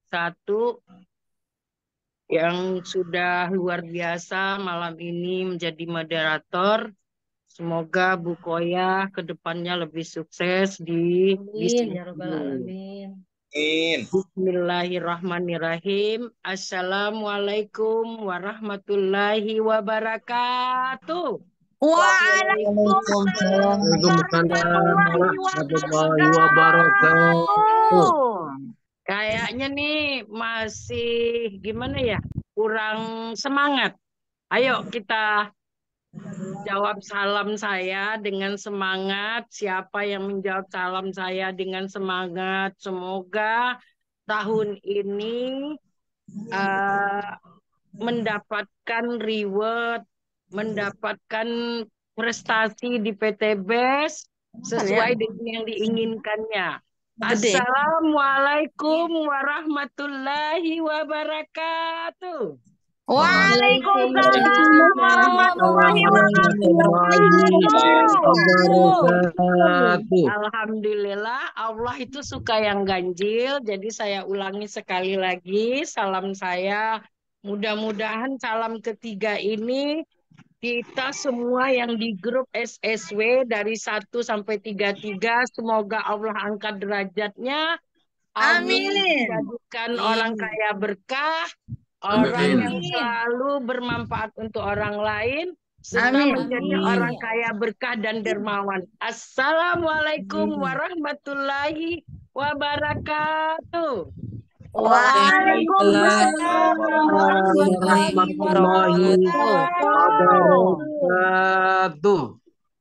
satu yang sudah luar biasa malam ini menjadi moderator. Semoga Bu Koya ke depannya lebih sukses di Amin bisnis ya Rabbal ini. Alamin. Bismillahirrahmanirrahim. Assalamualaikum warahmatullahi wabarakatuh. Waalaikumsalam Waalaikumsalam warahmatullahi warahmatullahi wabarakatuh. wabarakatuh. Kayaknya nih masih gimana ya? Kurang semangat. Ayo kita jawab salam saya dengan semangat. Siapa yang menjawab salam saya dengan semangat? Semoga tahun ini eh, mendapatkan reward, mendapatkan prestasi di PTBES sesuai dengan yang diinginkannya. Gede. Assalamualaikum warahmatullahi wabarakatuh. Waalaikumsalam warahmatullahi Warahmatullahi wabarakatuh. wabarakatuh. Alhamdulillah, Allah itu suka yang ganjil. Jadi saya ulangi sekali lagi salam saya. Mudah-mudahan salam ketiga ini kita semua yang di grup SSW dari 1 sampai 33, semoga Allah angkat derajatnya. Allah Amin. jadikan orang kaya berkah, orang Amin. yang selalu bermanfaat untuk orang lain, serta Amin. menjadi orang kaya berkah dan dermawan. Assalamualaikum warahmatullahi wabarakatuh. Waalaikumsalam warahmatullahi Warahmatullahi wabarakatuh. wabarakatuh.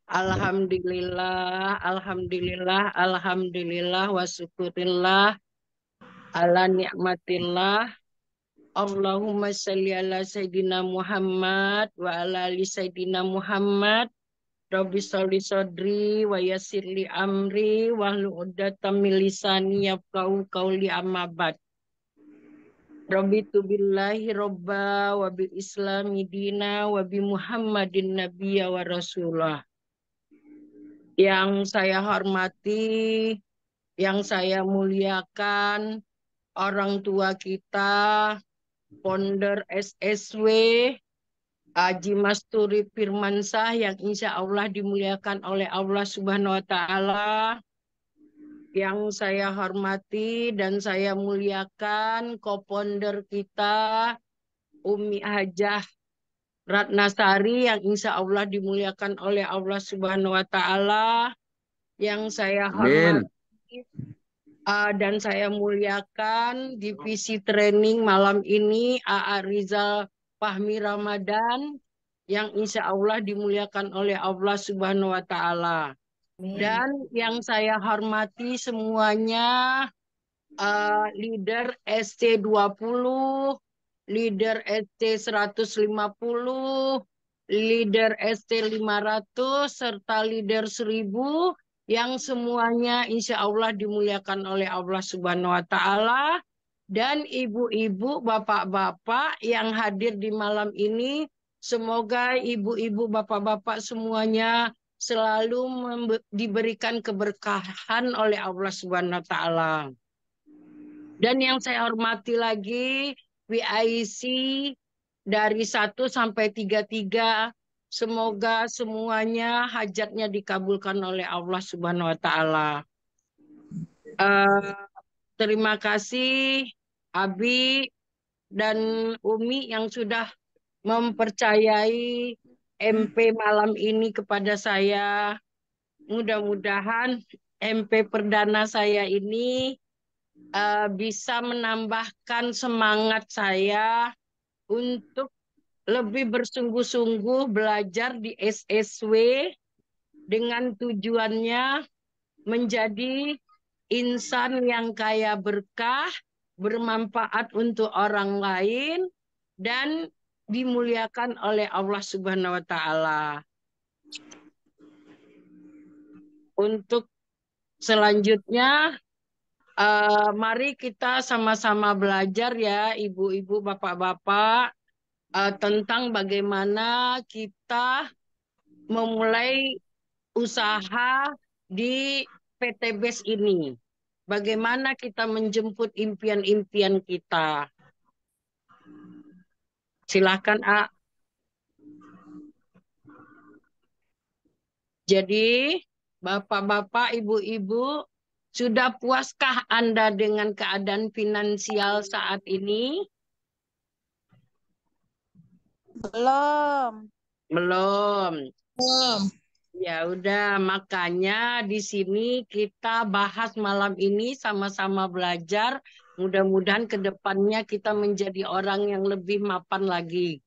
Alhamdulillah, alhamdulillah, alhamdulillah, wa syukurillah, ala ni'matillah. Allahumma sholli ala Sayyidina Muhammad wa ala ali Sayyidina Muhammad. Rabbi sholli sodri wa yassirli amri wa hlul 'uqdatam min lisani yafqahu qawli amma ba'd. Raditu billahi robba wa bil islami dina wa bi Muhammadin nabiyya wa rasulah. Yang saya hormati, yang saya muliakan, orang tua kita, founder SSW, Haji Masturi Firmansyah yang insya Allah dimuliakan oleh Allah Subhanahu wa Ta'ala. Yang saya hormati dan saya muliakan co-founder kita, Umi Hajah Ratnasari yang insya Allah dimuliakan oleh Allah Subhanahu wa Ta'ala. Yang saya Amin. hormati dan saya muliakan divisi training malam ini AA Rizal Fahmi Ramadan yang insya Allah dimuliakan oleh Allah Subhanahu wa Ta'ala. Dan yang saya hormati semuanya leader ST20, leader ST150, leader ST500, serta leader 1000 yang semuanya insya Allah dimuliakan oleh Allah Subhanahu wa Ta'ala. Dan ibu-ibu, bapak-bapak yang hadir di malam ini, semoga ibu-ibu, bapak-bapak semuanya selalu diberikan keberkahan oleh Allah Subhanahu wa Ta'ala. Dan yang saya hormati lagi, WIC dari 1 sampai 33, semoga semuanya hajatnya dikabulkan oleh Allah Subhanahu wa Ta'ala. Terima kasih Abi dan Umi yang sudah mempercayai MP malam ini kepada saya. Mudah-mudahan MP perdana saya ini bisa menambahkan semangat saya untuk lebih bersungguh-sungguh belajar di SSW dengan tujuannya menjadi insan yang kaya berkah, bermanfaat untuk orang lain, dan dimuliakan oleh Allah Subhanahu wa Ta'ala. Untuk selanjutnya, mari kita sama-sama belajar ya, ibu-ibu, bapak-bapak, tentang bagaimana kita memulai usaha di PTBES ini. Bagaimana kita menjemput impian-impian kita? Silakan, A. Jadi, Bapak-bapak, Ibu-ibu, sudah puaskah Anda dengan keadaan finansial saat ini? Belum. Belum. Belum. Ya udah, makanya di sini kita bahas malam ini sama-sama belajar. Mudah-mudahan ke depannya kita menjadi orang yang lebih mapan lagi.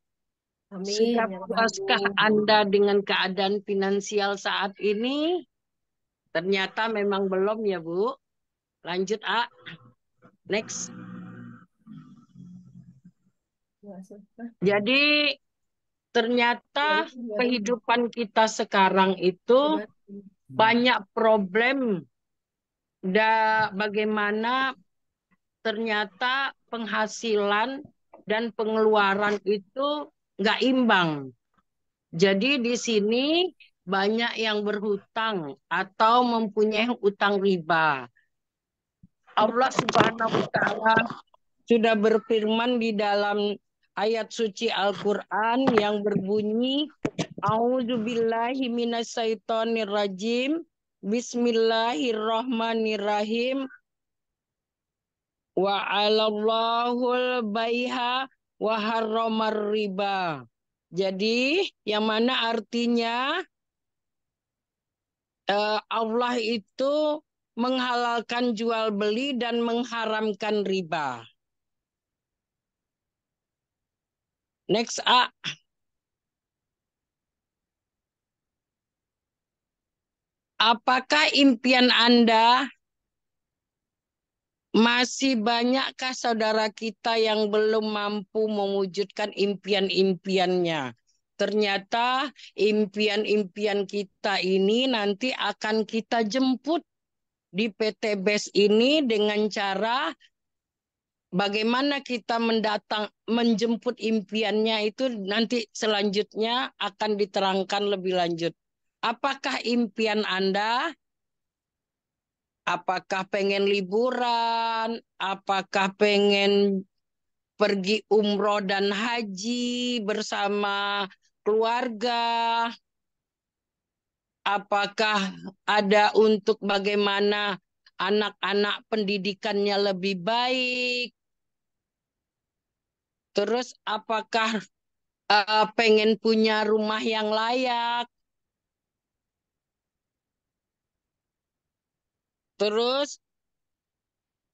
Sudah Amin. Ya puaskah Rabbi. Anda dengan keadaan finansial saat ini? Ternyata memang belum ya, Bu. Lanjut, A. Next. Jadi ternyata kehidupan kita sekarang itu banyak problem. Bagaimana ternyata penghasilan dan pengeluaran itu nggak imbang. Jadi di sini banyak yang berhutang atau mempunyai utang riba. Allah Subhanahu wa Ta'ala sudah berfirman di dalam ayat suci Al-Quran yang berbunyi, A'udzubillahi minasyaitonirrajim, Bismillahirrahmanirrahim, wa 'alallahul baiha wa harramar riba. Jadi yang mana artinya Allah itu menghalalkan jual beli dan mengharamkan riba. Next, A. Apakah impian Anda masih banyakkah saudara kita yang belum mampu mewujudkan impian-impiannya? Ternyata impian-impian kita ini nanti akan kita jemput di PT BES ini dengan cara bagaimana kita menjemput impiannya itu nanti selanjutnya akan diterangkan lebih lanjut. Apakah impian Anda? Apakah pengen liburan? Apakah pengen pergi umroh dan haji bersama keluarga? Apakah ada untuk bagaimana anak-anak pendidikannya lebih baik? Terus apakah pengen punya rumah yang layak? Terus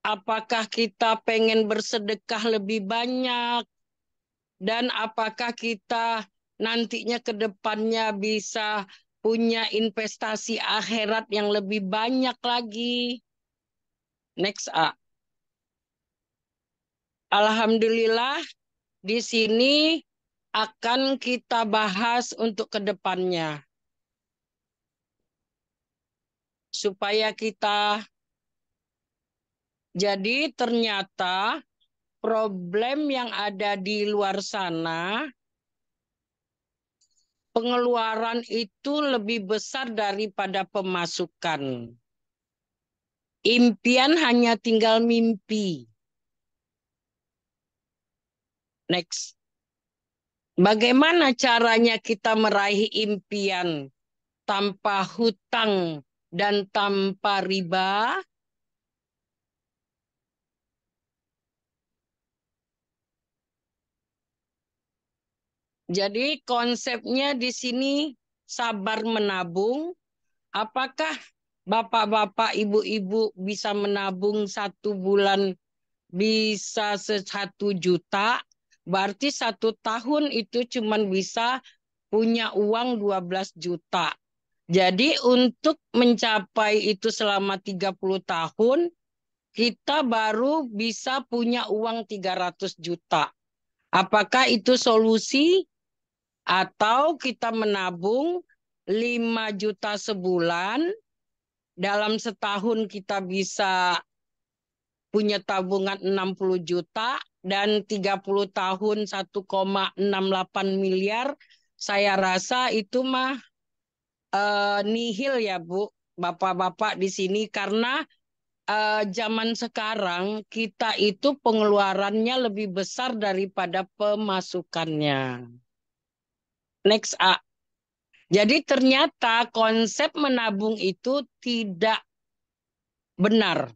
apakah kita pengen bersedekah lebih banyak? Dan apakah kita nantinya ke depannya bisa punya investasi akhirat yang lebih banyak lagi? Next, A. Alhamdulillah, di sini akan kita bahas untuk ke depannya. Supaya kita, jadi ternyata problem yang ada di luar sana, pengeluaran itu lebih besar daripada pemasukan. Impian hanya tinggal mimpi. Next. Bagaimana caranya kita meraih impian tanpa hutang dan tanpa riba? Jadi konsepnya di sini sabar menabung. Apakah bapak-bapak, ibu-ibu bisa menabung 1 bulan bisa 1 juta? Berarti 1 tahun itu cuma bisa punya uang 12 juta. Jadi untuk mencapai itu selama 30 tahun, kita baru bisa punya uang 300 juta. Apakah itu solusi? Atau kita menabung 5 juta sebulan, dalam setahun kita bisa punya tabungan 60 juta, dan 30 tahun 1,68 miliar, saya rasa itu mah nihil ya Bu, Bapak-bapak di sini, karena zaman sekarang kita itu pengeluarannya lebih besar daripada pemasukannya. Next A. Jadi ternyata konsep menabung itu tidak benar.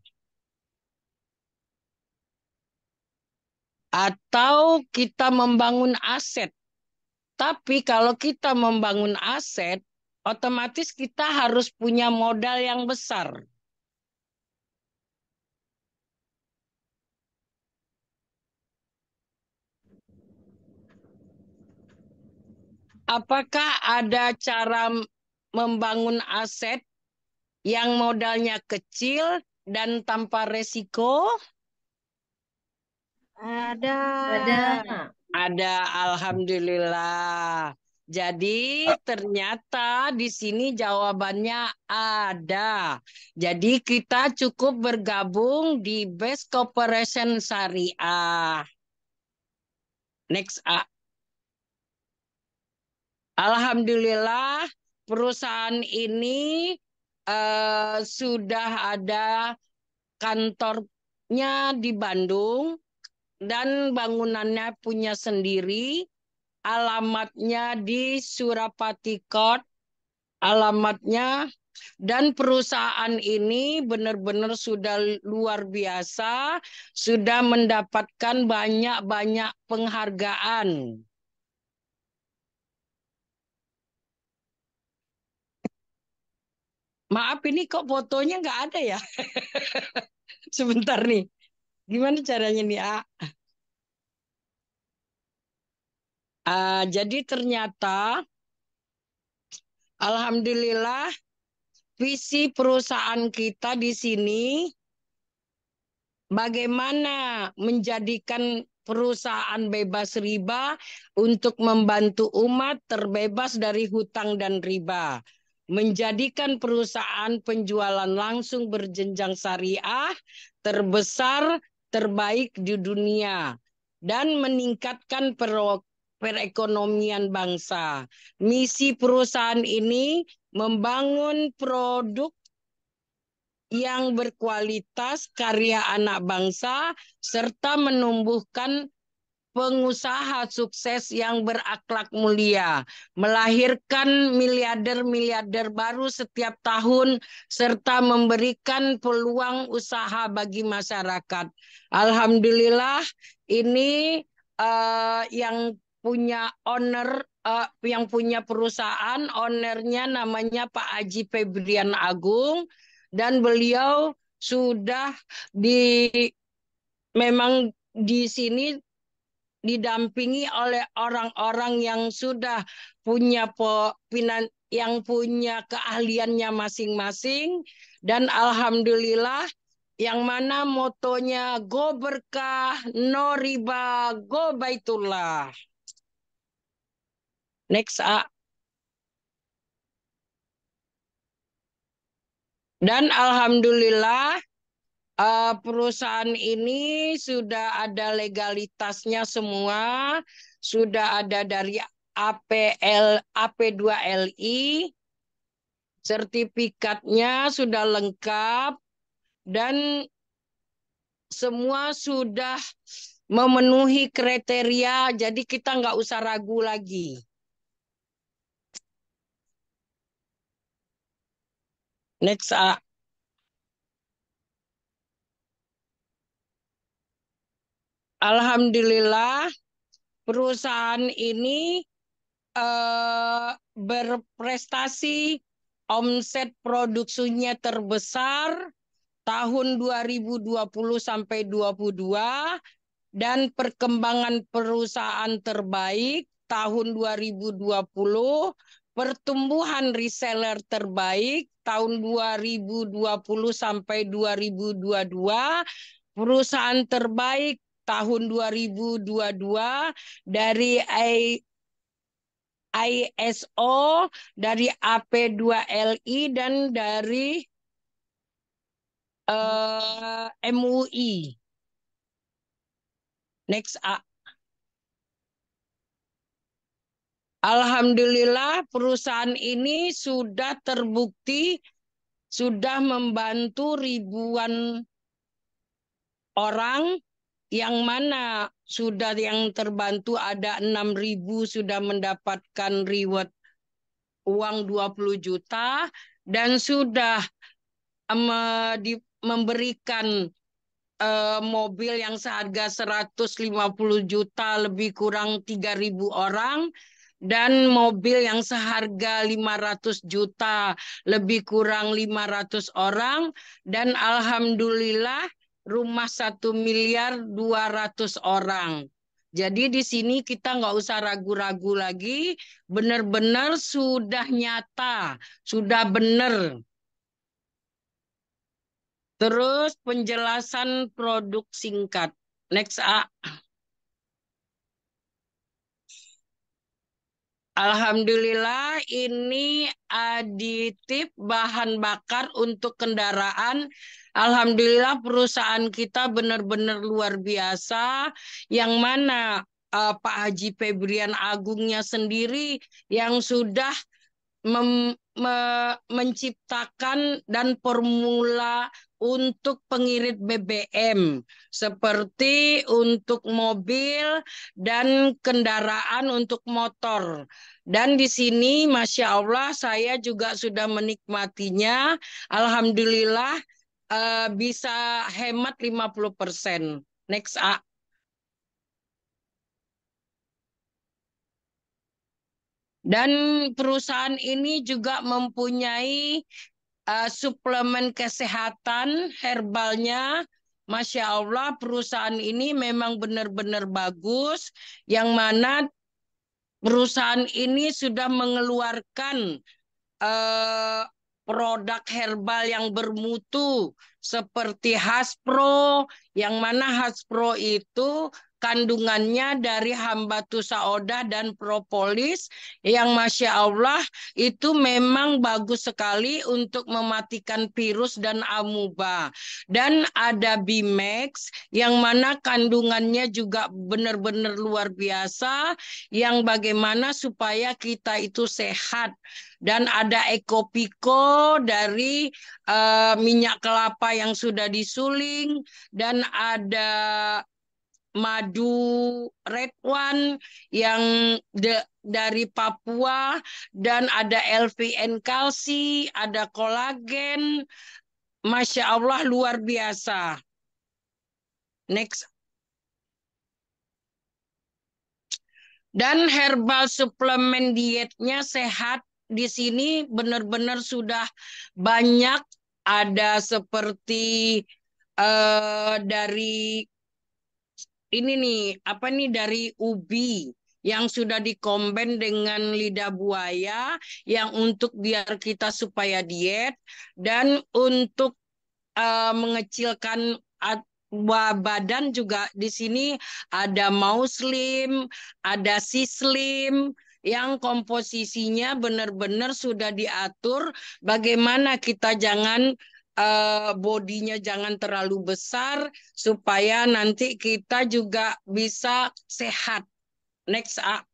Atau kita membangun aset. Tapi kalau kita membangun aset, otomatis kita harus punya modal yang besar. Apakah ada cara membangun aset yang modalnya kecil dan tanpa resiko? Ada. Ada, alhamdulillah. Jadi ternyata di sini jawabannya ada. Jadi kita cukup bergabung di Best Corporation Syariah. Next A. Alhamdulillah perusahaan ini sudah ada kantornya di Bandung dan bangunannya punya sendiri. Alamatnya di Surapati Court, alamatnya, dan perusahaan ini benar-benar sudah luar biasa, sudah mendapatkan banyak-banyak penghargaan. Maaf, ini kok fotonya nggak ada ya? Sebentar nih. Gimana caranya nih, A? Jadi ternyata, alhamdulillah, visi perusahaan kita di sini bagaimana menjadikan perusahaan bebas riba untuk membantu umat terbebas dari hutang dan riba. Menjadikan perusahaan penjualan langsung berjenjang syariah terbesar, terbaik di dunia. Dan meningkatkan perekonomian bangsa. Misi perusahaan ini membangun produk yang berkualitas, karya anak bangsa, serta menumbuhkan pengusaha sukses yang berakhlak mulia, melahirkan miliarder-miliarder baru setiap tahun, serta memberikan peluang usaha bagi masyarakat. Alhamdulillah, ini yang punya yang punya perusahaan, ownernya namanya Pak Haji Febrian Agung, dan beliau sudah memang di sini didampingi oleh orang-orang yang sudah punya yang punya keahliannya masing-masing, dan alhamdulillah yang mana motonya go berkah, no riba, go baitullah. Next A. Dan alhamdulillah perusahaan ini sudah ada legalitasnya semua, sudah ada dari AP2LI, sertifikatnya sudah lengkap, dan semua sudah memenuhi kriteria, jadi kita nggak usah ragu lagi. Next A. Alhamdulillah perusahaan ini berprestasi, omset produksinya terbesar tahun 2020 sampai 22, dan perkembangan perusahaan terbaik tahun 2020, pertumbuhan reseller terbaik tahun 2020 sampai 2022, perusahaan terbaik tahun 2022 dari ISO, dari AP2LI, dan dari MUI. Next A. Alhamdulillah perusahaan ini sudah terbukti sudah membantu ribuan orang, yang mana sudah yang terbantu ada 6.000 sudah mendapatkan reward uang 20 juta dan sudah memberikan mobil yang seharga 150 juta lebih kurang 3.000 orang dan mobil yang seharga 500 juta lebih kurang 500 orang dan alhamdulillah rumah 1.200.000.000 orang. Jadi di sini kita nggak usah ragu-ragu lagi, benar-benar sudah nyata, sudah benar. Terus penjelasan produk singkat. Next A. Alhamdulillah ini aditif bahan bakar untuk kendaraan. Alhamdulillah perusahaan kita benar-benar luar biasa. Yang mana Pak Haji Febrian Agungnya sendiri yang sudah menciptakan dan formula untuk pengirit BBM seperti untuk mobil dan kendaraan untuk motor. Dan di sini Masya Allah saya juga sudah menikmatinya. Alhamdulillah bisa hemat 50%. Next A. Dan perusahaan ini juga mempunyai suplemen kesehatan herbalnya. Masya Allah perusahaan ini memang benar-benar bagus. Yang mana perusahaan ini sudah mengeluarkan eh, produk herbal yang bermutu seperti Haspro, yang mana Haspro itu kandungannya dari hambatu sauda dan propolis yang Masya Allah itu memang bagus sekali untuk mematikan virus dan amuba. Dan ada Bimax yang mana kandungannya juga benar-benar luar biasa yang bagaimana supaya kita itu sehat. Dan ada Ekopiko dari minyak kelapa yang sudah disuling dan ada madu red one yang dari Papua dan ada LVN kalsi, ada kolagen. Masya Allah luar biasa. Next. Dan herbal suplemen dietnya sehat di sini benar-benar sudah banyak, ada seperti dari ini nih apa nih dari ubi yang sudah dikomben dengan lidah buaya yang untuk biar kita supaya diet dan untuk mengecilkan badan juga di sini ada Muslim, ada Sislim yang komposisinya benar-benar sudah diatur bagaimana kita jangan bodinya jangan terlalu besar supaya nanti kita juga bisa sehat. Next A.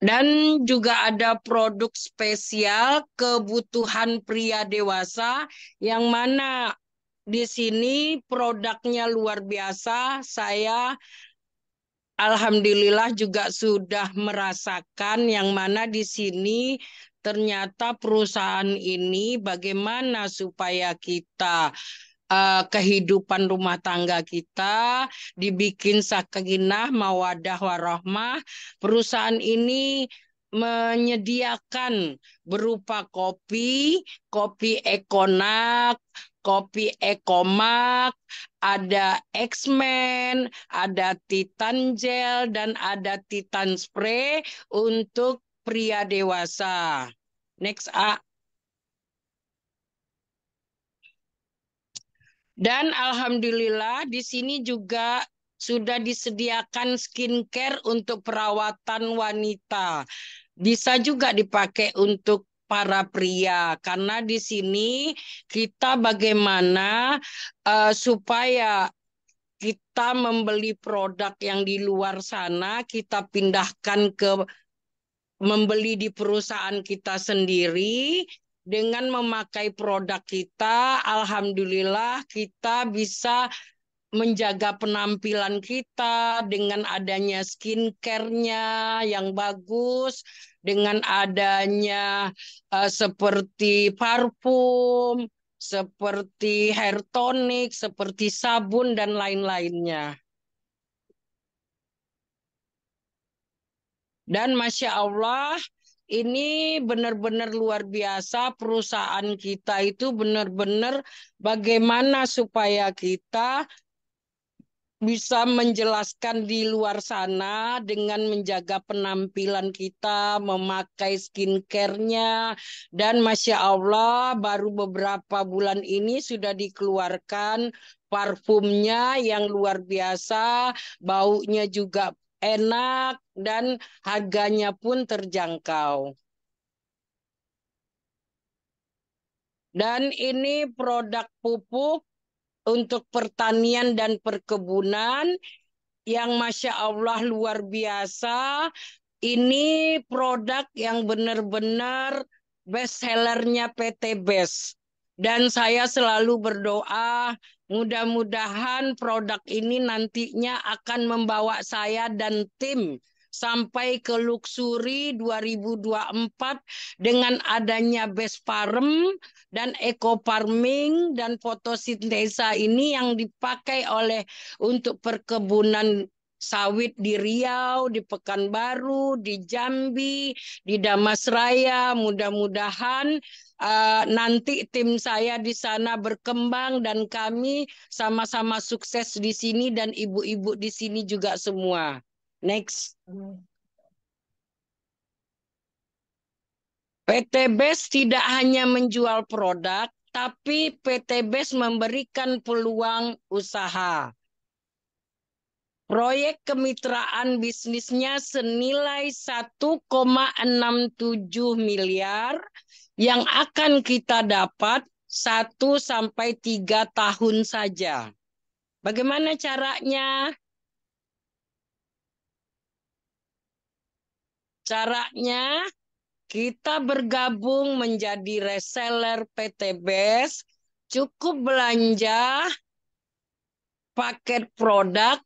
Dan juga ada produk spesial kebutuhan pria dewasa yang mana di sini produknya luar biasa. Saya alhamdulillah juga sudah merasakan yang mana di sini ternyata perusahaan ini bagaimana supaya kita kehidupan rumah tangga kita dibikin sakinah, mawadah, warahmah. Perusahaan ini menyediakan berupa kopi, kopi Ekonak, kopi Ekomak, ada X-Men, ada Titan Gel, dan ada Titan Spray untuk pria dewasa. Next A. Dan alhamdulillah di sini juga sudah disediakan skincare untuk perawatan wanita. Bisa juga dipakai untuk para pria karena di sini kita bagaimana supaya kita membeli produk yang di luar sana, kita pindahkan ke membeli di perusahaan kita sendiri. Dengan memakai produk kita, alhamdulillah kita bisa menjaga penampilan kita dengan adanya skincare-nya yang bagus, dengan adanya seperti parfum, seperti hair tonic, seperti sabun, dan lain-lainnya. Dan Masya Allah, ini benar-benar luar biasa. Perusahaan kita itu benar-benar bagaimana supaya kita bisa menjelaskan di luar sana dengan menjaga penampilan kita, memakai skincare-nya. Dan Masya Allah, baru beberapa bulan ini sudah dikeluarkan parfumnya yang luar biasa, baunya juga enak, dan harganya pun terjangkau. Dan ini produk pupuk untuk pertanian dan perkebunan yang Masya Allah luar biasa. Ini produk yang benar-benar best sellernya PT BES. Dan saya selalu berdoa mudah-mudahan produk ini nantinya akan membawa saya dan tim sampai ke Luxury 2024 dengan adanya best farm dan eco farming dan fotosintesa ini yang dipakai oleh untuk perkebunan sawit di Riau, di Pekanbaru, di Jambi, di Damasraya. Mudah-mudahan nanti tim saya di sana berkembang dan kami sama-sama sukses di sini dan ibu-ibu di sini juga semua. Next. PT BES tidak hanya menjual produk, tapi PT BES memberikan peluang usaha. Proyek kemitraan bisnisnya senilai 1,67 miliar yang akan kita dapat 1-3 tahun saja. Bagaimana caranya? Caranya kita bergabung menjadi reseller PT BES, cukup belanja paket produk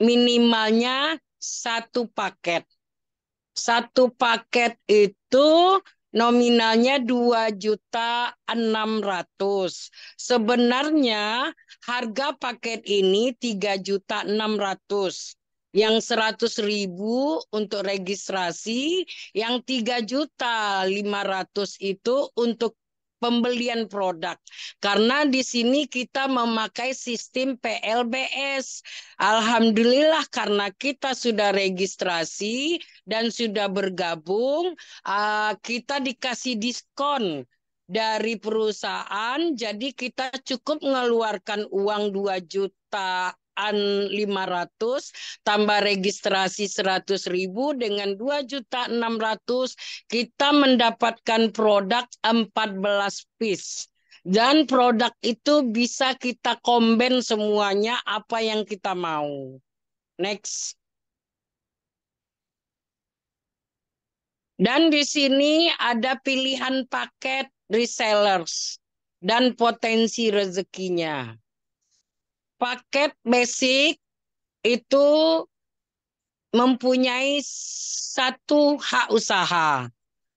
minimalnya 1 paket. 1 paket itu nominalnya 2.600.000. Sebenarnya harga paket ini 3.600.000. Yang 100.000 untuk registrasi, yang 3.500.000 itu untuk pembelian produk. Karena di sini kita memakai sistem PLBS. Alhamdulillah karena kita sudah registrasi dan sudah bergabung, kita dikasih diskon dari perusahaan, jadi kita cukup mengeluarkan uang 2.500.000 tambah registrasi 100.000 dengan 2.600.000 kita mendapatkan produk 14 piece. Dan produk itu bisa kita combine semuanya apa yang kita mau. Next. Dan di sini ada pilihan paket resellers dan potensi rezekinya. Paket basic itu mempunyai 1 hak usaha.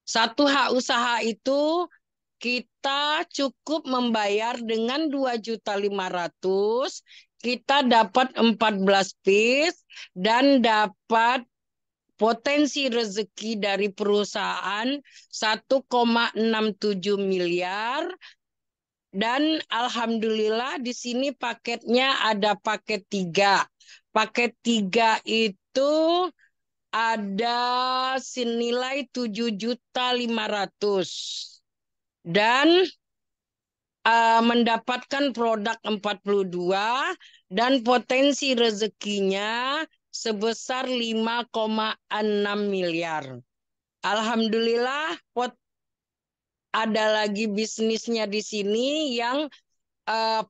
1 hak usaha itu kita cukup membayar dengan 2.500.000, kita dapat 14 piece dan dapat potensi rezeki dari perusahaan 1,67 miliar. Dan alhamdulillah di sini paketnya ada paket 3. Paket 3 itu ada senilai 7.500.000 dan mendapatkan produk 42 dan potensi rezekinya sebesar 5,6 miliar. Alhamdulillah ada lagi bisnisnya di sini yang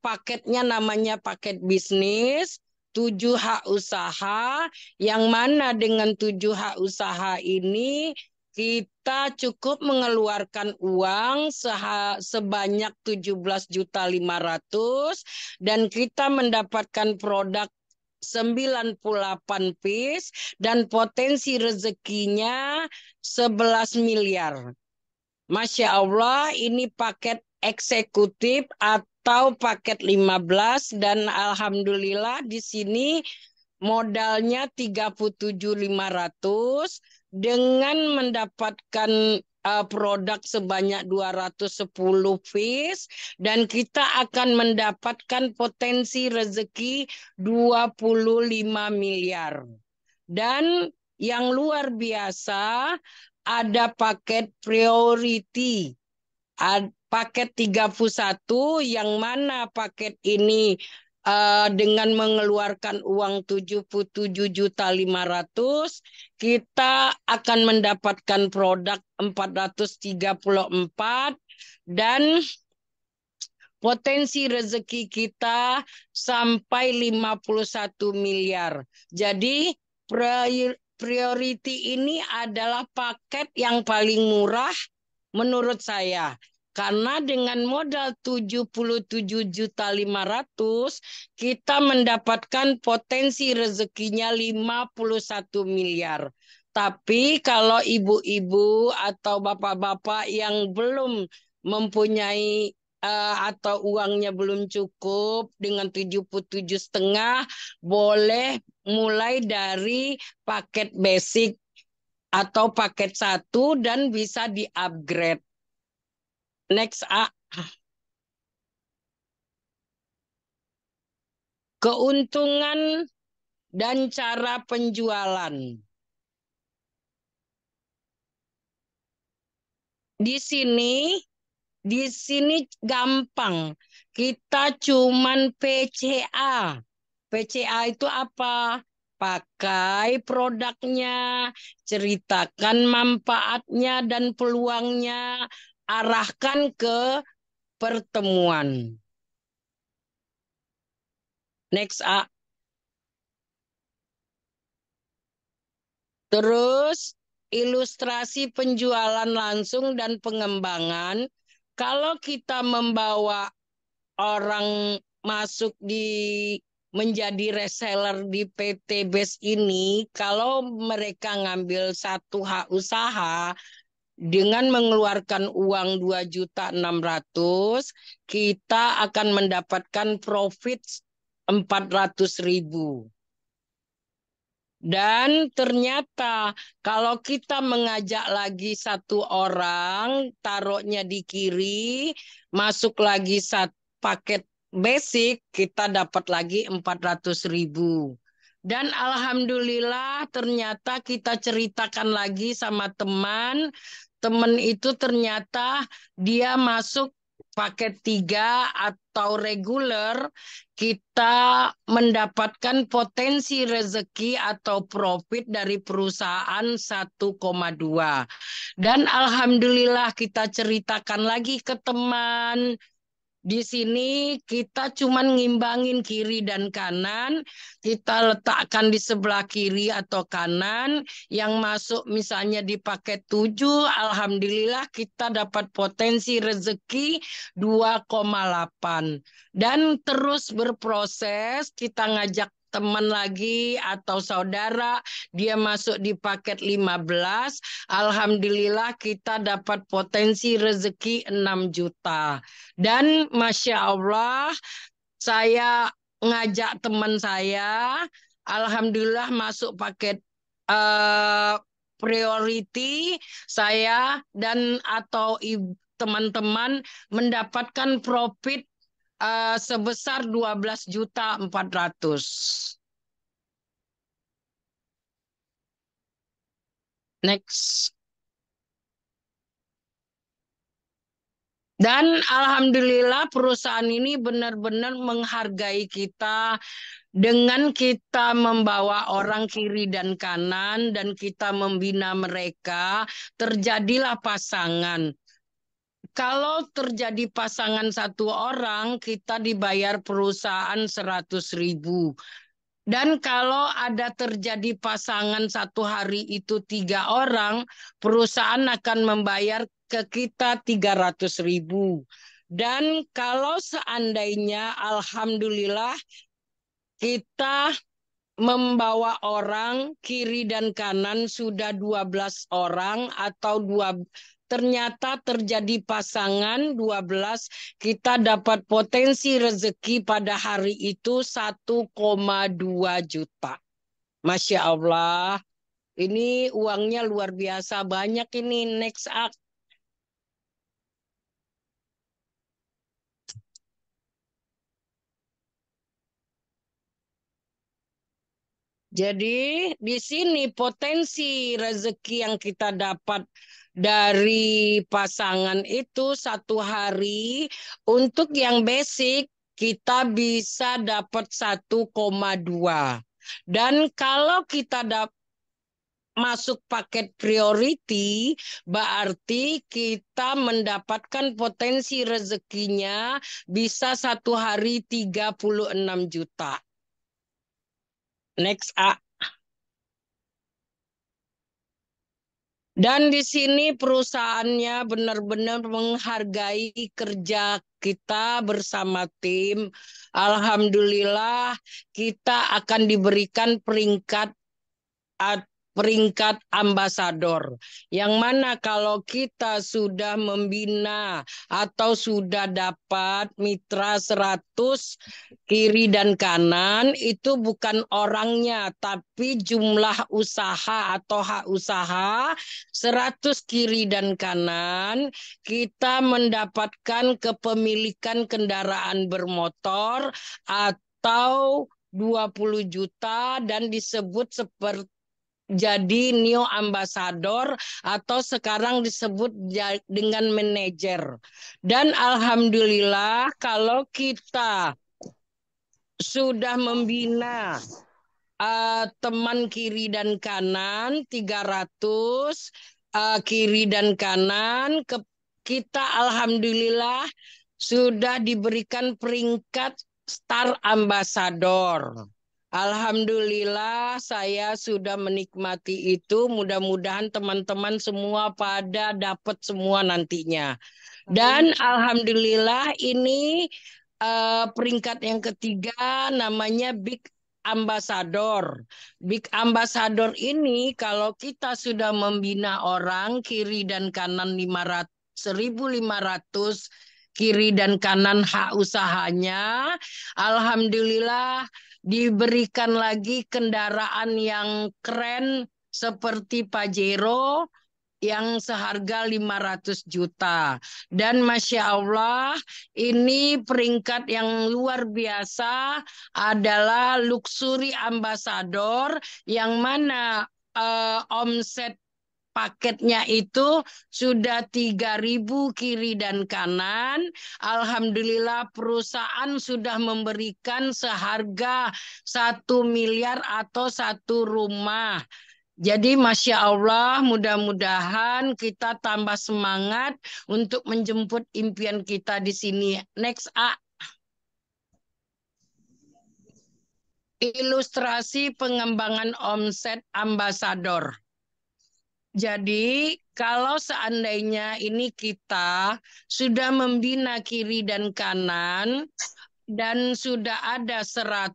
paketnya namanya paket bisnis. 7 hak usaha, yang mana dengan 7 hak usaha ini kita cukup mengeluarkan uang sebanyak 17.500.000 dan kita mendapatkan produk 98 piece dan potensi rezekinya 11 miliar. Masya Allah, ini paket eksekutif atau paket 15 dan alhamdulillah di sini modalnya 37.500 dengan mendapatkan produk sebanyak 210 piece dan kita akan mendapatkan potensi rezeki 25 miliar. Dan yang luar biasa ada paket priority. Paket 31 yang mana paket ini dengan mengeluarkan uang 77.500.000 kita akan mendapatkan produk 434 dan potensi rezeki kita sampai 51 miliar. Jadi priority ini adalah paket yang paling murah menurut saya. Karena dengan modal 77.500.000 kita mendapatkan potensi rezekinya 51 miliar. Tapi kalau ibu-ibu atau bapak-bapak yang belum mempunyai atau uangnya belum cukup dengan 77,5 boleh mulai dari paket basic atau paket 1 dan bisa di-upgrade. Next A. Keuntungan dan cara penjualan. Di sini gampang. Kita cuman PCA. PCA itu apa? Pakai produknya, ceritakan manfaatnya dan peluangnya, arahkan ke pertemuan. Next A. Terus ilustrasi penjualan langsung dan pengembangan. Kalau kita membawa orang masuk menjadi reseller di PT BES ini, kalau mereka ngambil satu hak usaha dengan mengeluarkan uang 2.600.000, kita akan mendapatkan profit 400.000. Dan ternyata kalau kita mengajak lagi satu orang, taruhnya di kiri, masuk lagi paket basic, kita dapat lagi 400.000. Dan alhamdulillah ternyata kita ceritakan lagi sama teman itu ternyata dia masuk paket 3 atau reguler, kita mendapatkan potensi rezeki atau profit dari perusahaan 1,2. Dan alhamdulillah kita ceritakan lagi ke teman. Di sini kita cuman ngimbangin kiri dan kanan, kita letakkan di sebelah kiri atau kanan, yang masuk misalnya di paket 7, alhamdulillah kita dapat potensi rezeki 2,8. Dan terus berproses, kita ngajak teman lagi atau saudara, dia masuk di paket 15, alhamdulillah kita dapat potensi rezeki 6 juta. Dan Masya Allah, saya ngajak teman saya, alhamdulillah masuk paket priority, saya dan atau teman-teman mendapatkan profit sebesar 12.400.000. Next. Dan alhamdulillah perusahaan ini benar-benar menghargai kita dengan kita membawa orang kiri dan kanan dan kita membina mereka, terjadilah pasangan. Kalau terjadi pasangan satu orang, kita dibayar perusahaan 100.000. Dan kalau ada terjadi pasangan satu hari itu 3 orang, perusahaan akan membayar ke kita 300.000. Dan kalau seandainya, alhamdulillah, kita membawa orang kiri dan kanan sudah 12 orang atau ternyata terjadi pasangan 12, kita dapat potensi rezeki pada hari itu 1,2 juta. Masya Allah, ini uangnya luar biasa banyak ini. Next up. Jadi di sini potensi rezeki yang kita dapat dari pasangan itu satu hari untuk yang basic kita bisa dapat 1,2. Dan kalau kita masuk paket priority, berarti kita mendapatkan potensi rezekinya bisa satu hari 36 juta. Next A. Dan di sini perusahaannya benar-benar menghargai kerja kita bersama tim. Alhamdulillah kita akan diberikan peringkat ambasador. Yang mana kalau kita sudah membina atau sudah dapat mitra 100 kiri dan kanan, itu bukan orangnya, tapi jumlah usaha atau hak usaha 100 kiri dan kanan, kita mendapatkan kepemilikan kendaraan bermotor atau 20 juta dan disebut seperti jadi new ambassador atau sekarang disebut dengan manajer. Dan alhamdulillah kalau kita sudah membina teman kiri dan kanan 300 kiri dan kanan, kita alhamdulillah sudah diberikan peringkat star ambassador. Alhamdulillah saya sudah menikmati itu. Mudah-mudahan teman-teman semua pada dapat semua nantinya. Dan alhamdulillah ini peringkat yang ketiga namanya Big Ambassador. Big Ambassador ini kalau kita sudah membina orang kiri dan kanan 1.500 kiri dan kanan hak usahanya, alhamdulillah diberikan lagi kendaraan yang keren seperti Pajero yang seharga 500 juta. Dan Masya Allah, ini peringkat yang luar biasa adalah luxury ambassador yang mana omset paketnya itu sudah 3.000 kiri dan kanan. Alhamdulillah perusahaan sudah memberikan seharga 1 miliar atau satu rumah. Jadi Masya Allah mudah-mudahan kita tambah semangat untuk menjemput impian kita di sini. Next A. Ilustrasi pengembangan omset ambasador. Jadi kalau seandainya ini kita sudah membina kiri dan kanan dan sudah ada 100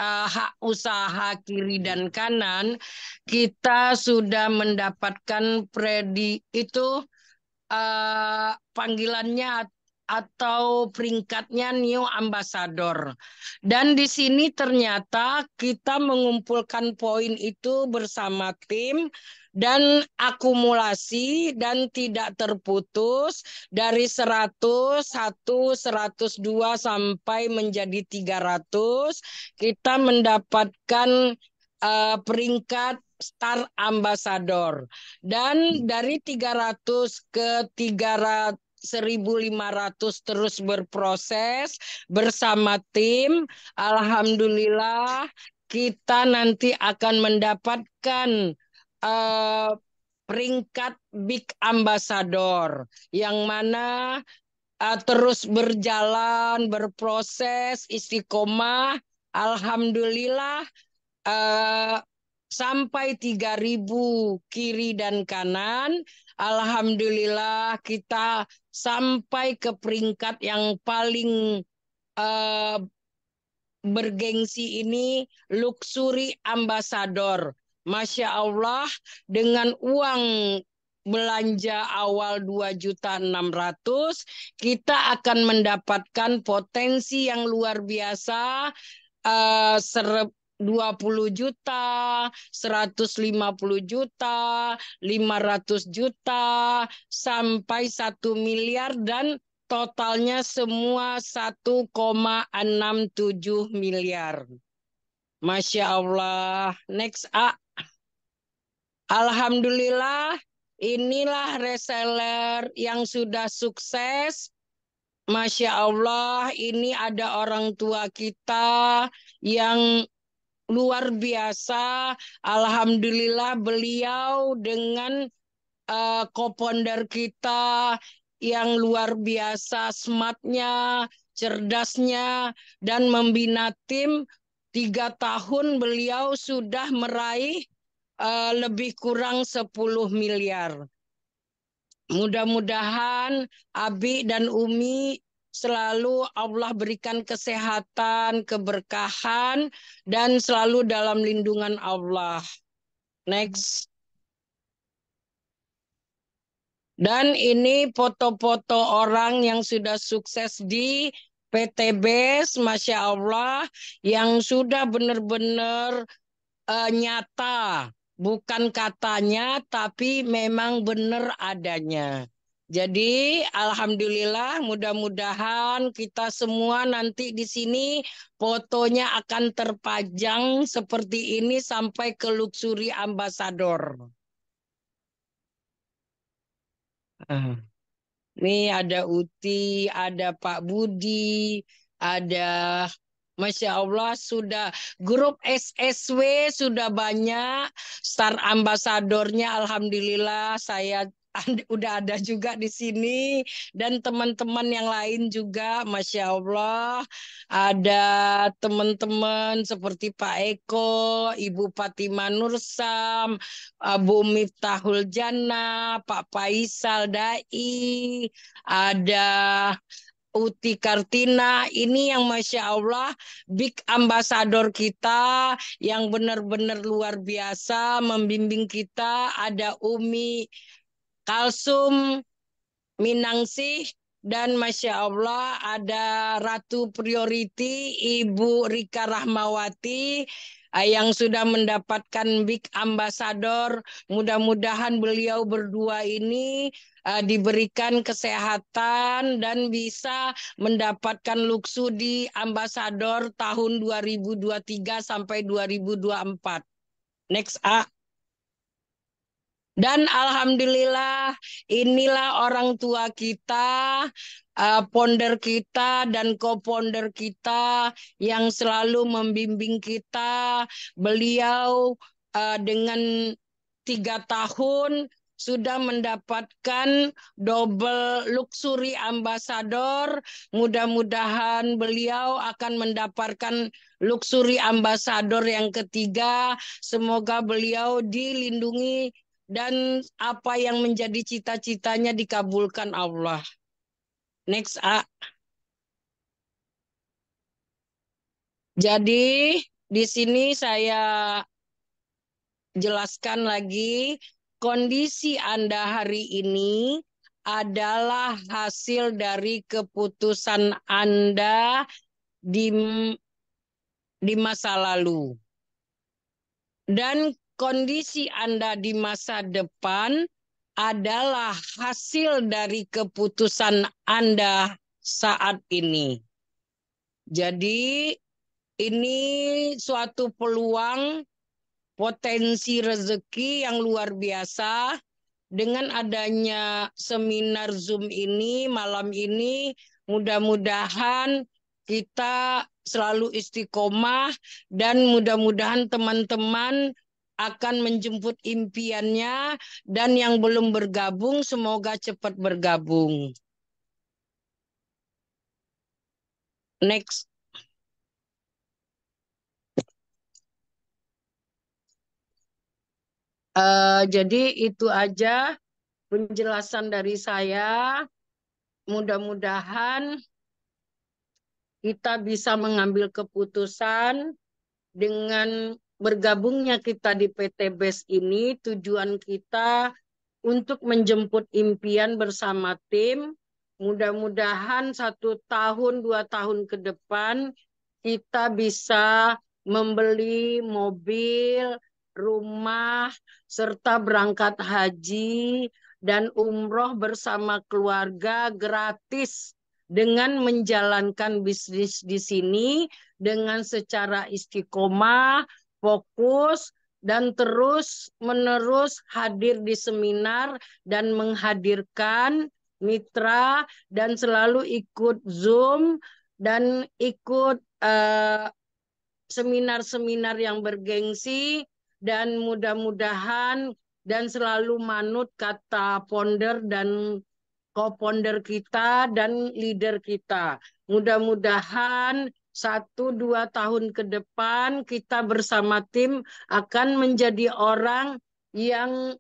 hak usaha kiri dan kanan, kita sudah mendapatkan itu panggilannya atau peringkatnya new ambassador. Dan di sini ternyata kita mengumpulkan poin itu bersama tim dan akumulasi dan tidak terputus dari 100, 102 sampai menjadi 300, kita mendapatkan peringkat Star Ambassador. Dan dari 300 ke 1.500 terus berproses bersama tim. Alhamdulillah kita nanti akan mendapatkan peringkat Big Ambassador yang mana terus berjalan, berproses, istiqomah. Alhamdulillah sampai 3.000 kiri dan kanan. Alhamdulillah kita sampai ke peringkat yang paling eh, bergengsi ini, Luxury Ambassador. Masya Allah, dengan uang belanja awal 2.600.000, kita akan mendapatkan potensi yang luar biasa, 20 juta, 150 juta, 500 juta, sampai 1 miliar, dan totalnya semua 1,67 miliar. Masya Allah. Next A. Alhamdulillah, inilah reseller yang sudah sukses. Masya Allah, ini ada orang tua kita yang luar biasa. Alhamdulillah, beliau dengan co-founder kita yang luar biasa smartnya, cerdasnya, dan membina tim. 3 tahun beliau sudah meraih lebih kurang 10 miliar. Mudah-mudahan Abi dan Umi selalu Allah berikan kesehatan, keberkahan, dan selalu dalam lindungan Allah. Next. Dan ini foto-foto orang yang sudah sukses di PTBS, Masya Allah, yang sudah benar-benar nyata. Bukan katanya, tapi memang benar adanya. Jadi, alhamdulillah, mudah-mudahan kita semua nanti di sini fotonya akan terpajang seperti ini sampai ke Luxury Ambassador. Nih ada Uti, ada Pak Budi, ada Masya Allah sudah grup SSW sudah banyak, Star Ambasadornya Alhamdulillah saya udah ada juga di sini, dan teman-teman yang lain juga Masya Allah ada teman-teman seperti Pak Eko, Ibu Fatimah Nursam, Bu Miftahul Jannah, Pak Faisal Dai, ada Uti Kartina. Ini yang Masya Allah big ambassador kita yang benar-benar luar biasa membimbing kita. Ada Umi Kalsum Minangsih, dan Masya Allah ada Ratu Priority, Ibu Rika Rahmawati yang sudah mendapatkan big ambassador. Mudah-mudahan beliau berdua ini diberikan kesehatan dan bisa mendapatkan Luxury Ambassador tahun 2023 sampai 2024. Next A. Dan alhamdulillah inilah orang tua kita, founder kita dan co-founder kita yang selalu membimbing kita. Beliau dengan 3 tahun sudah mendapatkan double Luxury Ambassador. Mudah-mudahan beliau akan mendapatkan Luxury Ambassador yang ketiga. Semoga beliau dilindungi dan apa yang menjadi cita-citanya dikabulkan Allah. Next A. Jadi di sini saya jelaskan lagi, kondisi Anda hari ini adalah hasil dari keputusan Anda di masa lalu. Dan kondisi Anda di masa depan adalah hasil dari keputusan Anda saat ini. Jadi ini suatu peluang, potensi rezeki yang luar biasa. Dengan adanya seminar Zoom ini malam ini, mudah-mudahan kita selalu istiqomah, dan mudah-mudahan teman-teman akan menjemput impiannya, dan yang belum bergabung semoga cepat bergabung. Next. Jadi itu aja penjelasan dari saya. Mudah-mudahan kita bisa mengambil keputusan dengan bergabungnya kita di PT BES ini. Tujuan kita untuk menjemput impian bersama tim. Mudah-mudahan 1 tahun, 2 tahun ke depan kita bisa membeli mobil, rumah, serta berangkat haji dan umroh bersama keluarga gratis dengan menjalankan bisnis di sini dengan secara istiqomah, fokus, dan terus-menerus hadir di seminar dan menghadirkan mitra dan selalu ikut Zoom dan ikut seminar-seminar yang bergengsi dan mudah-mudahan dan selalu manut kata founder dan co-founder kita dan leader kita. Mudah-mudahan 1-2 tahun ke depan kita bersama tim akan menjadi orang yang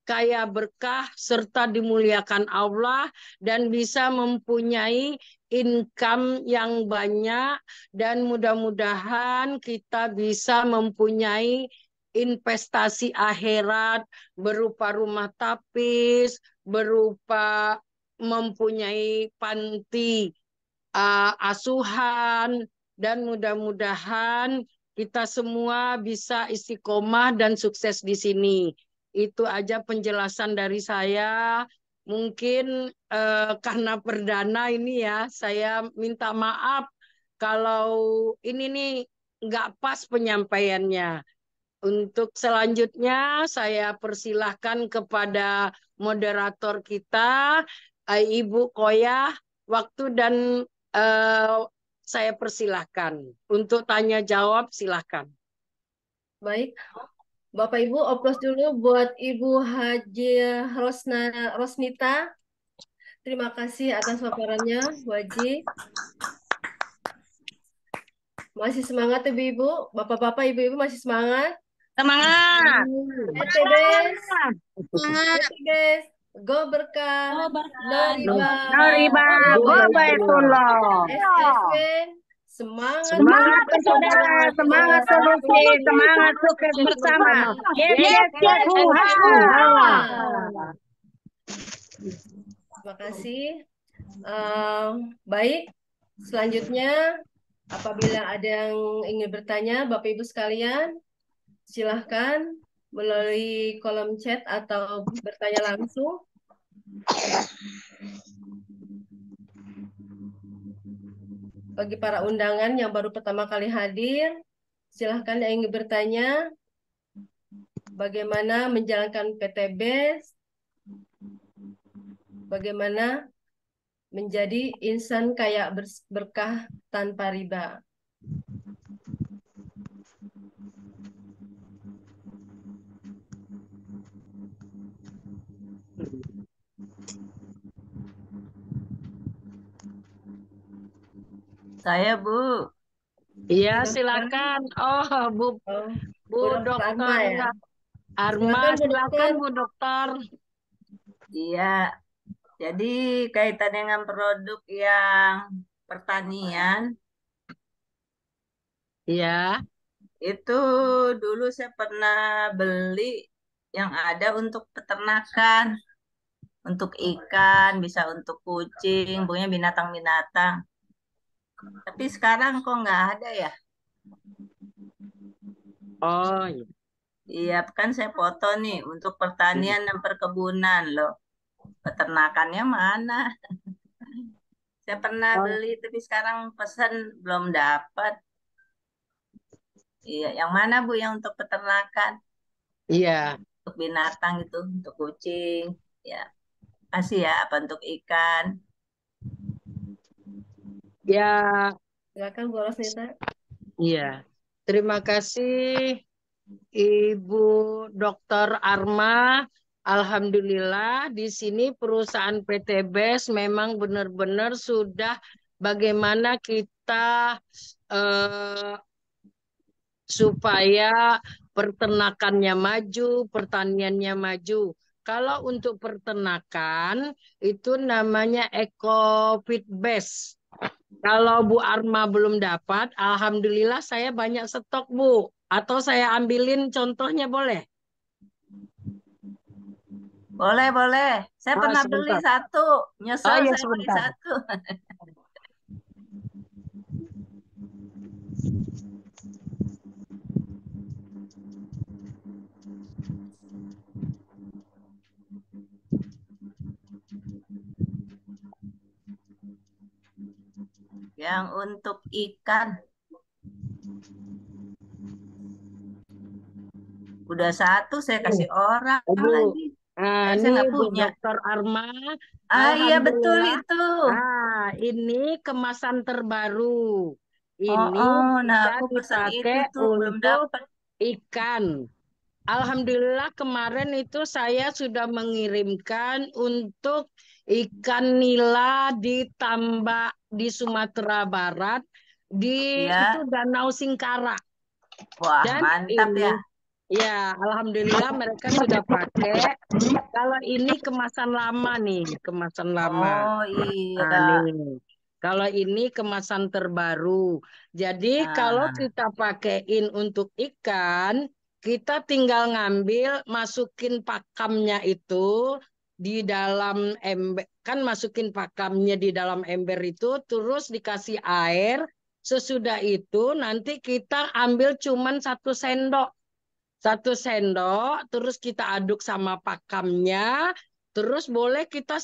kaya berkah serta dimuliakan Allah dan bisa mempunyai income yang banyak dan mudah-mudahan kita bisa mempunyai investasi akhirat berupa rumah tapis, berupa mempunyai panti asuhan dan mudah-mudahan kita semua bisa istiqomah dan sukses di sini. Itu aja penjelasan dari saya. Mungkin karena perdana ini ya, saya minta maaf kalau ini nih nggak pas penyampaiannya. Untuk selanjutnya saya persilahkan kepada moderator kita, Ibu Koyah, waktu dan eh, saya persilahkan. Untuk tanya jawab silahkan. Baik, Bapak Ibu, oplos dulu buat Ibu Haji Rosnita. Terima kasih atas paparannya, Bu Haji. Masih semangat Ibu-Ibu, Bapak-Bapak, Ibu-Ibu masih semangat? Semangat. ETBS, ETBS, Go Berkah, No Riba, No riba, go baitullah. SSW, semangat Semangat saudara, semangat solusi, semangat sukses bersama. Yes, yes, yes, Terima kasih. Baik, selanjutnya apabila ada yang ingin bertanya, Bapak Ibu sekalian, silahkan melalui kolom chat atau bertanya langsung. Bagi para undangan yang baru pertama kali hadir, silahkan yang ingin bertanya bagaimana menjalankan PT BES, bagaimana menjadi insan kaya berkah tanpa riba. Saya, Bu. Iya, silakan. Oh, Bu Bu Dokter Arma ya. Arma, Silakan, Bu silakan Dokter. Bu Dokter. Iya, jadi kaitan dengan produk yang pertanian, Iya. itu dulu saya pernah beli yang ada untuk peternakan, untuk ikan, bisa untuk kucing, pokoknya binatang-binatang. Tapi sekarang kok nggak ada ya? Oh, iya. Iya, kan saya foto nih untuk pertanian dan perkebunan loh. Peternakannya mana? Saya pernah beli, tapi sekarang pesan belum dapat. Iya, yang mana Bu yang untuk peternakan? Iya. Untuk binatang itu, untuk kucing. Ya, kasih ya, apa untuk ikan? Ya, Silakan Bu Rosnita. iya. Terima kasih Ibu Dokter Arma. Alhamdulillah di sini perusahaan PT BES memang benar-benar sudah bagaimana kita supaya peternakannya maju, pertaniannya maju. Kalau untuk peternakan itu namanya Ecofit Base. Kalau Bu Arma belum dapat, alhamdulillah saya banyak stok, Bu. Atau saya ambilin contohnya boleh? Boleh, boleh. Saya Ah, pernah beli sebentar. satu. Oh Nyesel ya saya beli sebentar. satu. Yang untuk ikan. Udah satu saya kasih orang Bu, lagi. Saya ini nggak Bu punya. Dokter Arma, Ah iya betul alhamdulillah. itu. Ini kemasan terbaru. Oh, Ini oh, nah bisa aku pesan itu dipakai tuh belum untuk dapat. ikan. Alhamdulillah kemarin itu saya sudah mengirimkan untuk ikan nila di tambak di Sumatera Barat di itu Ya, Danau Singkara. wah Dan mantap ya. ini ya alhamdulillah mereka sudah pakai. Kalau ini kemasan lama nih, kemasan lama. Oh iya. Nah, nih. Kalau ini kemasan terbaru. Jadi kalau Nah, kita pakaiin untuk ikan, kita tinggal ngambil, masukin pakamnya itu di dalam ember, kan masukin pakamnya di dalam ember itu, terus dikasih air. Sesudah itu nanti kita ambil cuman 1 sendok. 1 sendok, terus kita aduk sama pakamnya, terus boleh kita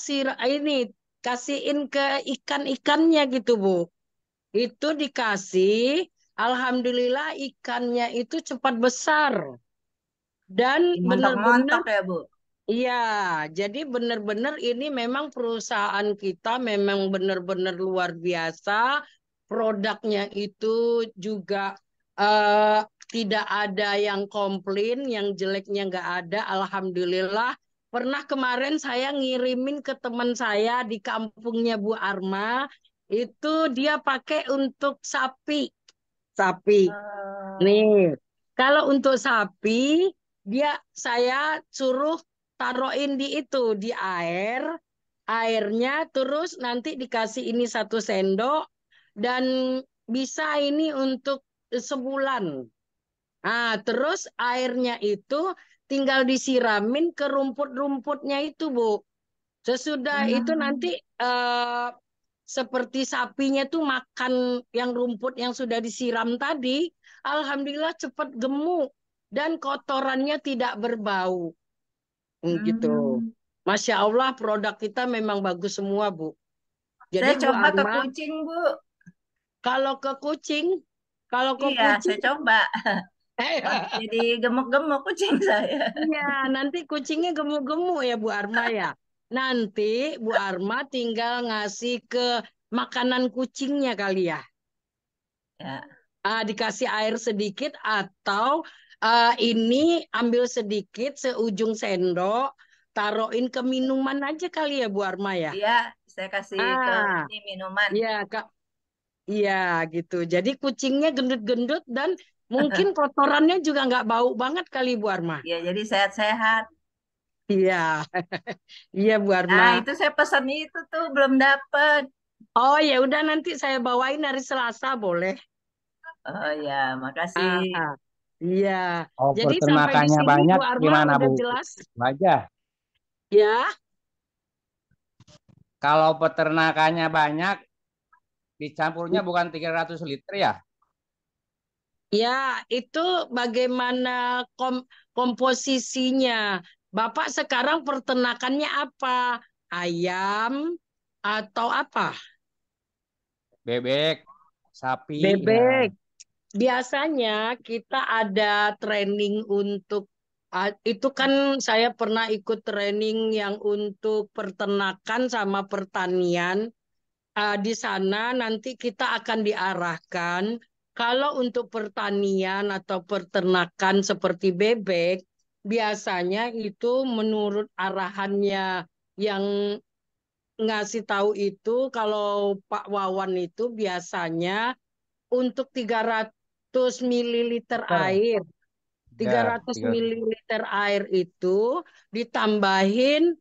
ini kasihin ke ikan-ikannya gitu, Bu. Itu dikasih, alhamdulillah ikannya itu cepat besar. Dan benar-benar, montok-montok ya Bu. iya, jadi benar-benar ini memang perusahaan kita memang benar-benar luar biasa. Produknya itu juga eh, tidak ada yang komplain, yang jeleknya nggak ada. Alhamdulillah. Pernah kemarin saya ngirimin ke teman saya di kampungnya Bu Arma, itu dia pakai untuk sapi. Sapi. Oh, Nih, kalau untuk sapi, dia saya suruh taruhin di itu di air, airnya terus nanti dikasih ini 1 sendok dan bisa ini untuk sebulan. Nah, terus airnya itu tinggal disiramin ke rumput-rumputnya itu, Bu. Sesudah itu nanti hmm. eh, seperti sapinya tuh makan yang rumput yang sudah disiram tadi, alhamdulillah cepat gemuk dan kotorannya tidak berbau. Gitu. Hmm. Masya Allah produk kita memang bagus semua, Bu. Jadi Saya Bu coba ke Arma, kucing Bu. kalau ke kucing, kalau ke Iya, kucing, saya coba. Jadi gemuk-gemuk kucing saya. iya, nanti kucingnya gemuk-gemuk ya Bu Arma ya. Nanti Bu Arma tinggal ngasih ke makanan kucingnya kali ya. Ya, Dikasih air sedikit atau ini ambil sedikit seujung sendok, taruhin ke minuman aja kali ya Bu Arma ya. iya, saya kasih ke Ah, ini minuman. iya Kak. Iya gitu. Jadi kucingnya gendut-gendut dan mungkin kotorannya juga nggak bau banget kali Bu Arma. Ya, jadi sehat-sehat. Iya, iya Bu Arma. Nah, itu saya pesan itu tuh belum dapat. Oh ya udah nanti saya bawain hari Selasa boleh. Oh ya, makasih. Ah, ah. Iya. Oh, Jadi sampai di peternakannya sini Bu banyak Arma gimana, udah Bu? jelas Aja. ya. Kalau peternakannya banyak, dicampurnya bukan 300 liter ya? Ya, itu bagaimana komposisinya? Bapak sekarang peternakannya apa? Ayam atau apa? Bebek, sapi, ya. Bebek. Biasanya kita ada training untuk itu kan saya pernah ikut training yang untuk peternakan sama pertanian. Di sana nanti kita akan diarahkan kalau untuk pertanian atau peternakan seperti bebek, biasanya itu menurut arahannya yang ngasih tahu itu kalau Pak Wawan itu biasanya untuk 300 mililiter Liter. air. Ya, 300 300. mililiter air itu ditambahin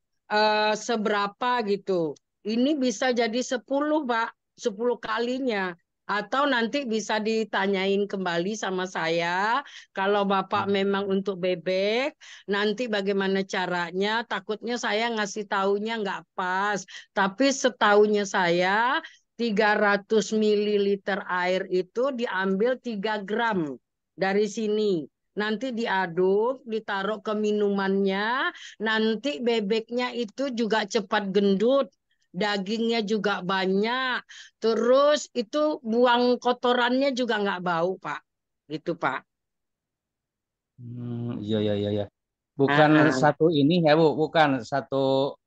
seberapa gitu. Ini bisa jadi 10, Pak. 10 kalinya. Atau nanti bisa ditanyain kembali sama saya. Kalau Bapak memang untuk bebek, nanti bagaimana caranya? Takutnya saya ngasih taunya nggak pas. Tapi setaunya saya, 300 mililiter air itu diambil 3 gram dari sini. Nanti diaduk, ditaruh ke minumannya. Nanti bebeknya itu juga cepat gendut. Dagingnya juga banyak. Terus itu buang kotorannya juga nggak bau, Pak. Gitu, Pak. Iya, iya, iya, iya. Bukan Ah, satu ini ya, Bu. Bukan satu.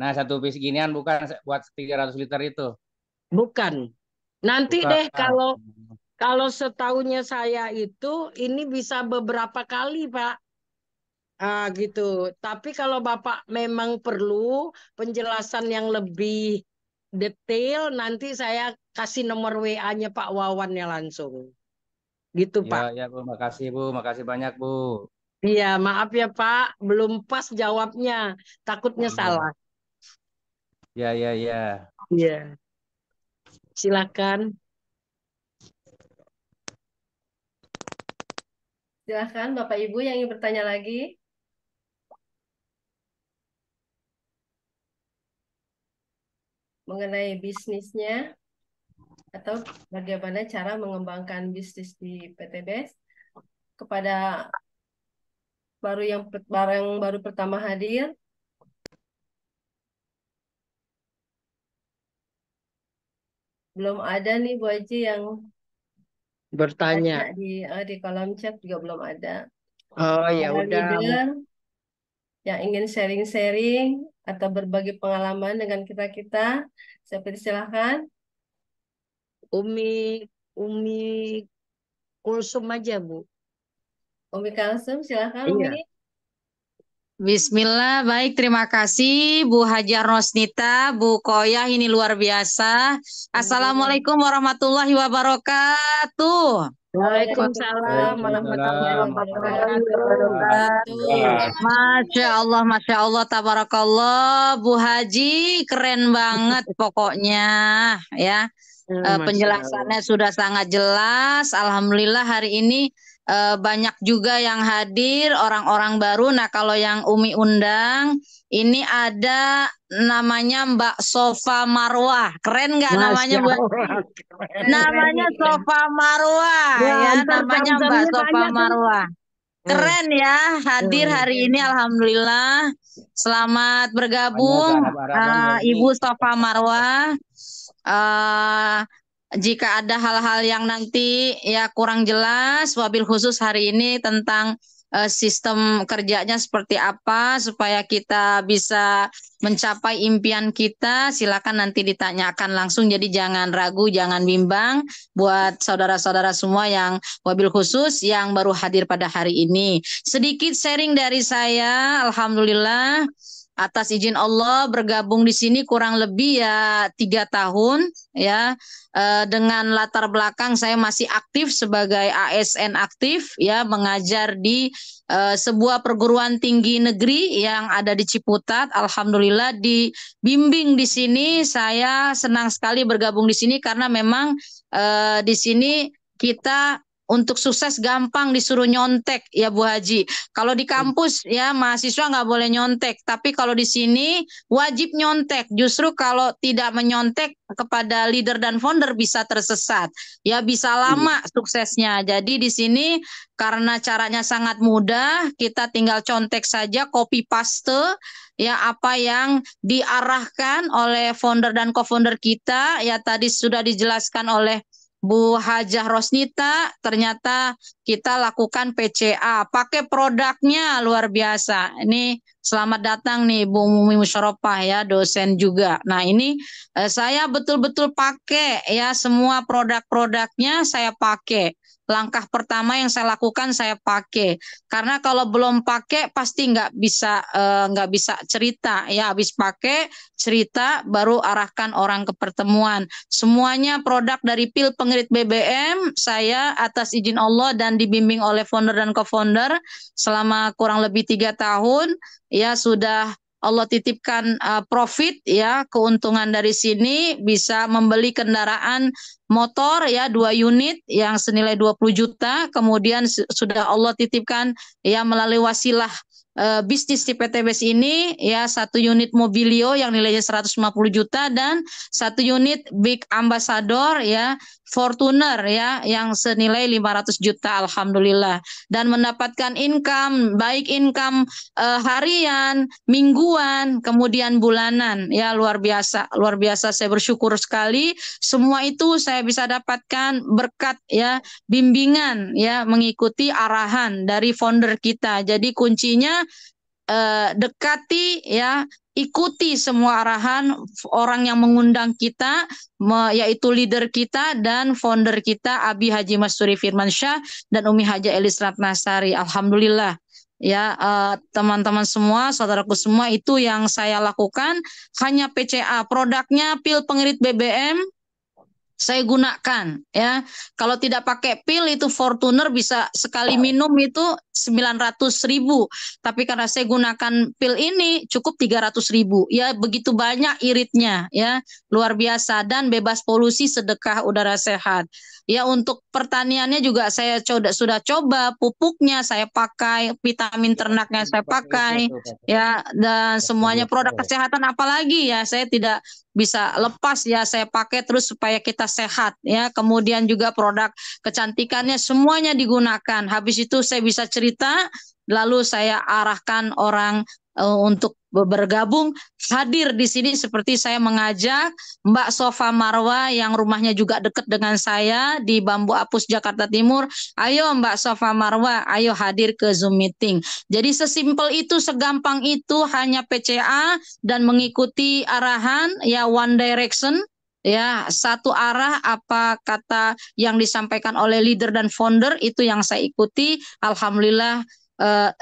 Nah, satu piece ginian bukan buat 300 liter itu. bukan. Nanti deh Bukan. kalau setahunya saya itu ini bisa beberapa kali, Pak. Gitu. Tapi kalau Bapak memang perlu penjelasan yang lebih detail, nanti saya kasih nomor WA-nya Pak Wawannya langsung. Gitu, Ya, Pak. ya, Bu. Makasih, Bu. Makasih banyak, Bu. Iya, maaf ya Pak, belum pas jawabnya. Takutnya Iya. salah. Ya, ya, ya. Iya, silakan. Silahkan Bapak Ibu yang ingin bertanya lagi. Mengenai bisnisnya atau bagaimana cara mengembangkan bisnis di PT BES kepada yang baru pertama hadir. Belum ada nih Bu Haji yang Bertanya. tanya di kolom chat juga belum ada. Oh ya Para udah, leader yang ingin sharing-sharing atau berbagi pengalaman dengan kita-kita, saya persilahkan. Umi Umi Kulsum aja Bu. Umi Kalsum, silahkan Umi. Iya. Bismillah, baik terima kasih Bu Hajar Rosnita, Bu Koyah ini luar biasa. Assalamualaikum warahmatullahi wabarakatuh. Waalaikumsalam warahmatullahi Waalaikumsalam warahmatullahi wabarakatuh. Masya Allah, tabarakallah, Bu Haji keren banget pokoknya ya. Masya Allah. Penjelasannya sudah sangat jelas. Alhamdulillah hari ini banyak juga yang hadir, orang-orang baru. Nah, kalau yang Umi undang, ini ada namanya Mbak Sofa Marwah. Keren nggak namanya, Masya Bu? Allah. Namanya Sofa Marwah, Ya, ya. ntar Namanya Mbak zam-zamnya Sofa banyak tuh. Marwah. Keren ya, hadir hari ini. Alhamdulillah. Selamat Banyak bergabung, Arab-Araban ya ini. Ibu Sofa Marwah. Eh, jika ada hal-hal yang nanti ya kurang jelas, wabil khusus hari ini tentang sistem kerjanya seperti apa supaya kita bisa mencapai impian kita, silakan nanti ditanyakan langsung. Jadi jangan ragu, jangan bimbang buat saudara-saudara semua yang wabil khusus yang baru hadir pada hari ini. Sedikit sharing dari saya, alhamdulillah. Atas izin Allah bergabung di sini kurang lebih ya 3 tahun ya, dengan latar belakang saya masih aktif sebagai ASN aktif ya, mengajar di sebuah perguruan tinggi negeri yang ada di Ciputat. Alhamdulillah dibimbing di sini, saya senang sekali bergabung di sini karena memang di sini kita untuk sukses gampang disuruh nyontek ya Bu Haji. Kalau di kampus ya mahasiswa nggak boleh nyontek, tapi kalau di sini wajib nyontek. Justru kalau tidak menyontek kepada leader dan founder bisa tersesat. Ya bisa lama suksesnya. Jadi di sini karena caranya sangat mudah, kita tinggal contek saja, copy paste ya apa yang diarahkan oleh founder dan co-founder kita. Ya tadi sudah dijelaskan oleh Bu Hajah Rosnita, ternyata kita lakukan PCA, pakai produknya luar biasa. Ini selamat datang nih Bu Mumi Musyaropah ya, dosen juga. Nah ini saya betul-betul pakai ya, semua produk-produknya saya pakai. langkah pertama yang saya lakukan saya pakai. Karena kalau belum pakai pasti nggak bisa cerita ya. Habis pakai cerita baru arahkan orang ke pertemuan. Semuanya produk dari pil pengirit BBM saya atas izin Allah dan dibimbing oleh founder dan co-founder selama kurang lebih 3 tahun ya sudah Allah titipkan profit ya, keuntungan dari sini bisa membeli kendaraan motor ya 2 unit yang senilai 20 juta, kemudian sudah Allah titipkan ya melalui wasilah bisnis di PT BES ini ya 1 unit Mobilio yang nilainya 150 juta dan 1 unit Big Ambassador ya Fortuner ya yang senilai 500 juta alhamdulillah, dan mendapatkan income baik income harian, mingguan, kemudian bulanan ya luar biasa saya bersyukur sekali. Semua itu saya bisa dapatkan berkat ya bimbingan ya mengikuti arahan dari founder kita. Jadi kuncinya dekati ya, ikuti semua arahan orang yang mengundang kita yaitu leader kita dan founder kita Abi Haji Masturi Firmansyah dan Umi Haja Elis Ratnasari. Alhamdulillah ya teman-teman semua, saudaraku semua, itu yang saya lakukan. Hanya PCA, produknya pil pengirit BBM saya gunakan ya. Kalau tidak pakai pil itu Fortuner bisa sekali minum itu 900.000. Tapi karena saya gunakan pil ini cukup 300.000. Ya begitu banyak iritnya ya. Luar biasa dan bebas polusi, sedekah udara sehat. Ya untuk pertaniannya juga saya sudah coba, pupuknya saya pakai, vitamin ternaknya saya pakai ya, dan semuanya produk kesehatan apalagi ya saya tidak bisa lepas ya, saya pakai terus supaya kita sehat ya. Kemudian juga produk kecantikannya semuanya digunakan. Habis itu saya bisa cerita, lalu saya arahkan orang untuk bergabung hadir di sini, seperti saya mengajak Mbak Sofa Marwa yang rumahnya juga dekat dengan saya di Bambu Apus Jakarta Timur. Ayo Mbak Sofa Marwa, ayo hadir ke Zoom meeting. Jadi sesimpel itu, segampang itu, hanya PCA dan mengikuti arahan ya, one direction ya, satu arah, apa kata yang disampaikan oleh leader dan founder itu yang saya ikuti. Alhamdulillah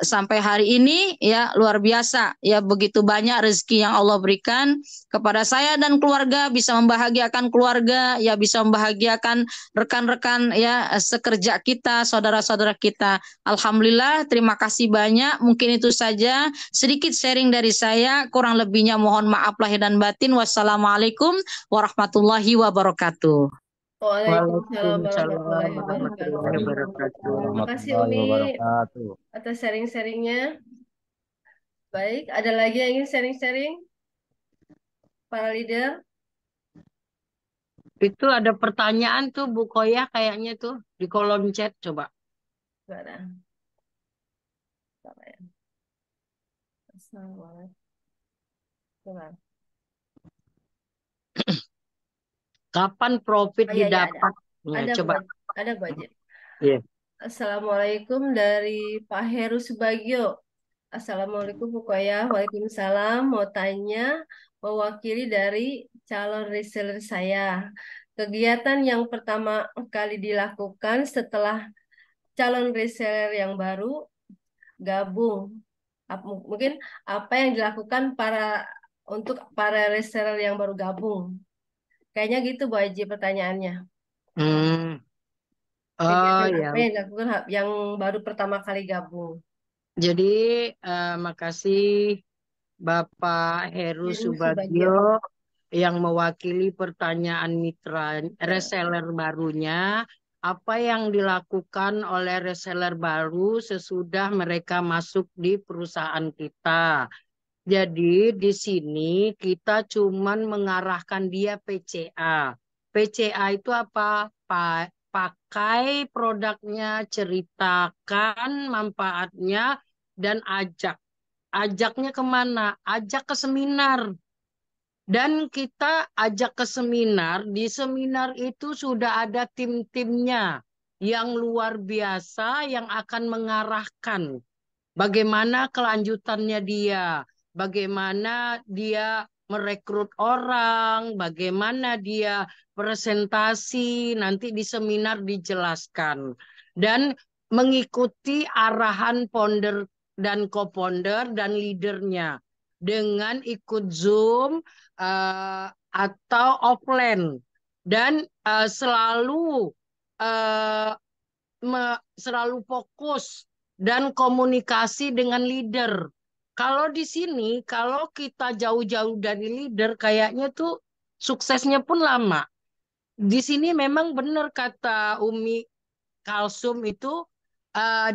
sampai hari ini ya luar biasa ya, begitu banyak rezeki yang Allah berikan kepada saya dan keluarga, bisa membahagiakan keluarga ya, bisa membahagiakan rekan-rekan ya sekerja kita, saudara-saudara kita. Alhamdulillah, terima kasih banyak. Mungkin itu saja sedikit sharing dari saya, kurang lebihnya mohon maaf lahir dan batin. Wassalamualaikum warahmatullahi wabarakatuh. Waalaikumsalam Waalaikumsalam warahmatullahi warahmatullahi wabarakatuh. wabarakatuh. Terima kasih Umi atas sharing-sharingnya. Baik, ada lagi yang ingin sharing-sharing? Para leader? Itu ada pertanyaan tuh Bu Koya kayaknya tuh di kolom chat, coba. Gimana? Assalamualaikum. Benar. Kapan profit Oh, iya, didapat? Ya, ada coba. ada budget. Iya. Assalamualaikum dari Pak Heru Subagio. Assalamualaikum Bu Koya. Waalaikumsalam. Mau tanya, mewakili dari calon reseller saya. Kegiatan yang pertama kali dilakukan setelah calon reseller yang baru gabung. Mungkin apa yang dilakukan untuk para reseller yang baru gabung? Kayaknya gitu Bu Haji pertanyaannya. Hmm. Oh Kegiatan ya. apa yang dilakukan yang baru pertama kali gabung? Jadi makasih Bapak Heru Subagio yang mewakili pertanyaan mitra reseller barunya. Apa yang dilakukan oleh reseller baru sesudah mereka masuk di perusahaan kita? Jadi di sini kita cuman mengarahkan dia PCA. PCA itu apa? Pakai produknya, ceritakan manfaatnya, dan ajak. Ajaknya kemana? Ajak ke seminar. Dan kita ajak ke seminar. Di seminar itu sudah ada tim-timnya yang luar biasa yang akan mengarahkan bagaimana kelanjutannya dia. Bagaimana dia merekrut orang, bagaimana dia presentasi, nanti di seminar dijelaskan. Dan mengikuti arahan founder dan co-founder dan leadernya dengan ikut Zoom atau offline. Dan selalu selalu fokus dan komunikasi dengan leader. Kalau di sini, kalau kita jauh-jauh dari leader, kayaknya tuh suksesnya pun lama. Di sini memang benar kata Umi Kalsum itu,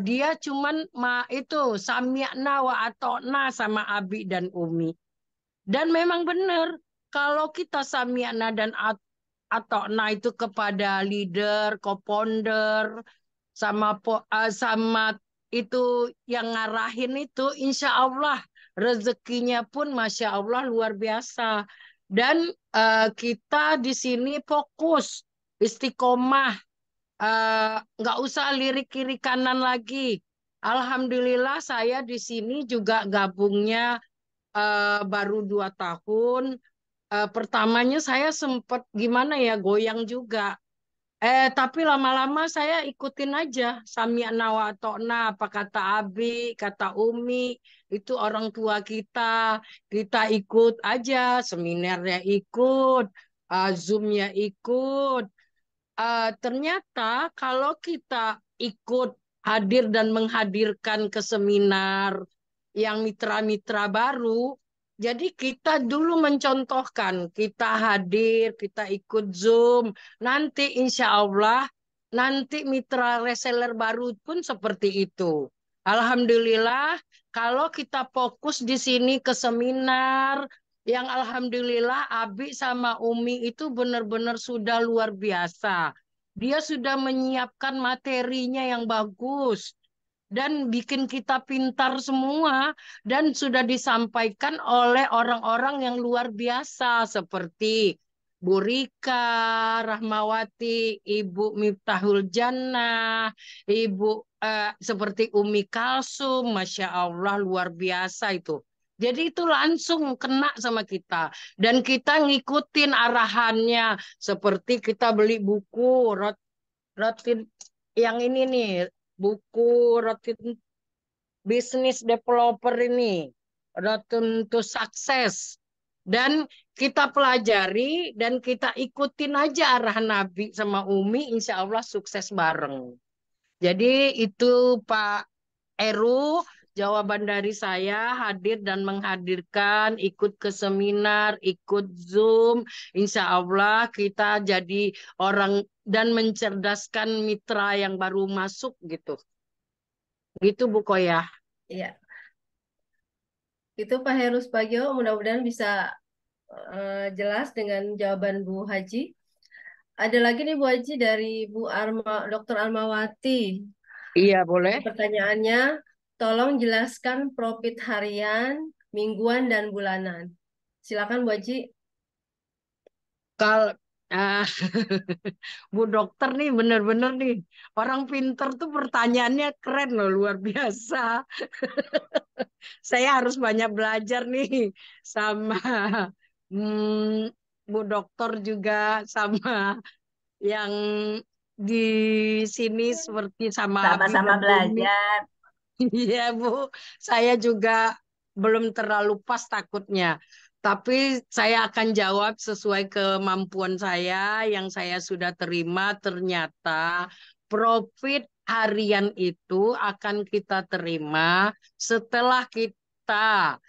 dia cuman itu sami'na wa ata'na sama Abi dan Umi. Dan memang benar, kalau kita sami'na dan ata'na itu kepada leader, co-founder, sama itu yang ngarahin itu, insya Allah rezekinya pun masya Allah luar biasa. Dan kita di sini fokus istiqomah, nggak usah lirik kiri kanan lagi. Alhamdulillah saya di sini juga gabungnya baru 2 tahun. Pertamanya saya sempat gimana ya, goyang juga. Tapi lama-lama saya ikutin aja. Sami'na wa ata'na, apa kata Abi, kata Umi, itu orang tua kita. Kita ikut aja, seminarnya ikut, Zoom-nya ikut. Ternyata kalau kita ikut hadir dan menghadirkan ke seminar yang mitra-mitra baru, jadi kita dulu mencontohkan, kita hadir, kita ikut Zoom, nanti insya Allah, nanti mitra reseller baru pun seperti itu. Alhamdulillah, kalau kita fokus di sini ke seminar, yang alhamdulillah Abi sama Umi itu benar-benar sudah luar biasa. Dia sudah menyiapkan materinya yang bagus dan bikin kita pintar semua, dan sudah disampaikan oleh orang-orang yang luar biasa seperti Bu Rika Rahmawati, Ibu Miftahul Jannah, Ibu seperti Umi Kalsum, Masya Allah luar biasa itu. Jadi itu langsung kena sama kita. Dan kita ngikutin arahannya. Seperti kita beli buku, Rotin yang ini nih, buku Rotin Business Developer ini, Rotin to Success. Dan kita pelajari dan kita ikutin aja arahan Nabi sama Umi, insya Allah sukses bareng. Jadi itu Pak Eru, jawaban dari saya, hadir dan menghadirkan, ikut ke seminar, ikut Zoom. Insya Allah kita jadi orang dan mencerdaskan mitra yang baru masuk gitu. Gitu Bu Koya. Iya. Itu Pak Heru Subagio, mudah-mudahan bisa jelas dengan jawaban Bu Haji. Ada lagi nih Bu Haji dari Bu Dr. Almawati. Iya boleh. Pertanyaannya, tolong jelaskan profit harian, mingguan, dan bulanan. Silakan Bu Haji. Kalau Bu Dokter nih bener-bener nih orang pinter tuh pertanyaannya keren loh, luar biasa. Saya harus banyak belajar nih sama Bu Dokter juga, sama yang di sini seperti sama Abi Sama-sama dan Umi. belajar. Iya Bu, saya juga belum terlalu pas takutnya. Tapi saya akan jawab sesuai kemampuan saya yang saya sudah terima. Ternyata profit harian itu akan kita terima setelah kita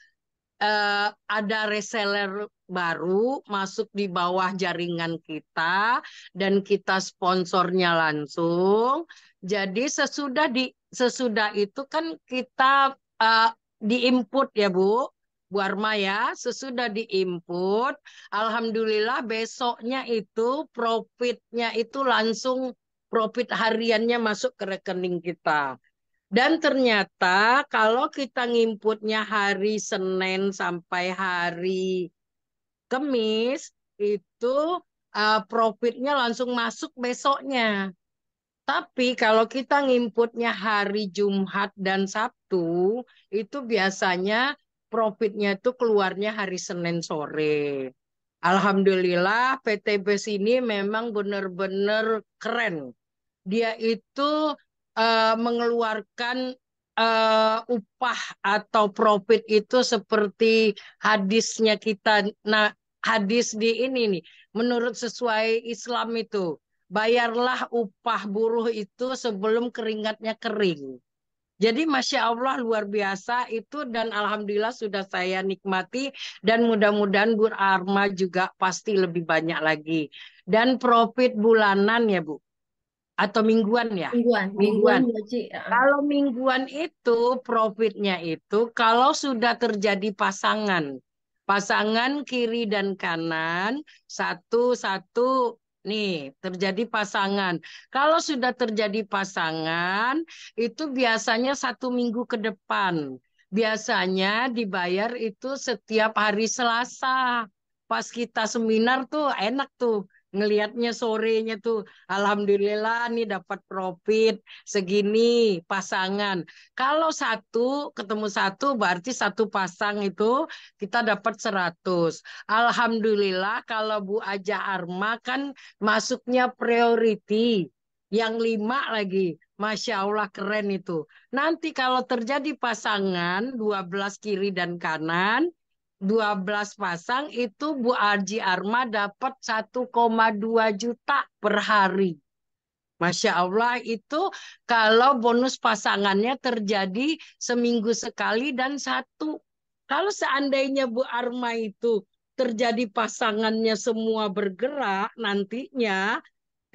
ada reseller baru masuk di bawah jaringan kita dan kita sponsornya langsung. Jadi sesudah itu kan kita diinput ya Bu Arma ya, sesudah diinput, alhamdulillah besoknya itu profitnya itu langsung profit hariannya masuk ke rekening kita. Dan ternyata kalau kita nginputnya hari Senin sampai hari Kamis, itu profitnya langsung masuk besoknya. Tapi kalau kita nginputnya hari Jumat dan Sabtu, itu biasanya profitnya itu keluarnya hari Senin sore. Alhamdulillah PTBS ini memang benar-benar keren. Dia itu mengeluarkan upah atau profit itu seperti hadisnya kita. Nah, hadis di ini nih, menurut sesuai Islam itu, bayarlah upah buruh itu sebelum keringatnya kering. Jadi Masya Allah luar biasa itu dan Alhamdulillah sudah saya nikmati dan mudah-mudahan Bu Arma juga pasti lebih banyak lagi. Dan profit bulanan ya Bu, atau mingguan ya? Mingguan Mingguan. Bu Haji. Kalau mingguan itu profitnya itu kalau sudah terjadi pasangan. Pasangan kiri dan kanan, satu-satu nih terjadi pasangan. Kalau sudah terjadi pasangan, itu biasanya 1 minggu ke depan. Biasanya dibayar itu setiap hari Selasa. Pas kita seminar tuh enak tuh. Ngelihatnya sorenya tuh. Alhamdulillah nih dapat profit segini pasangan. Kalau satu ketemu satu berarti satu pasang itu kita dapat 100. Alhamdulillah kalau Bu Aja Arma kan masuknya priority. Yang 5 lagi. Masya Allah keren itu. Nanti kalau terjadi pasangan 12 kiri dan kanan, 12 pasang itu Bu Aji Arma dapat 1,2 juta per hari. Masya Allah itu kalau bonus pasangannya terjadi seminggu sekali dan satu. Kalau seandainya Bu Arma itu terjadi pasangannya semua bergerak nantinya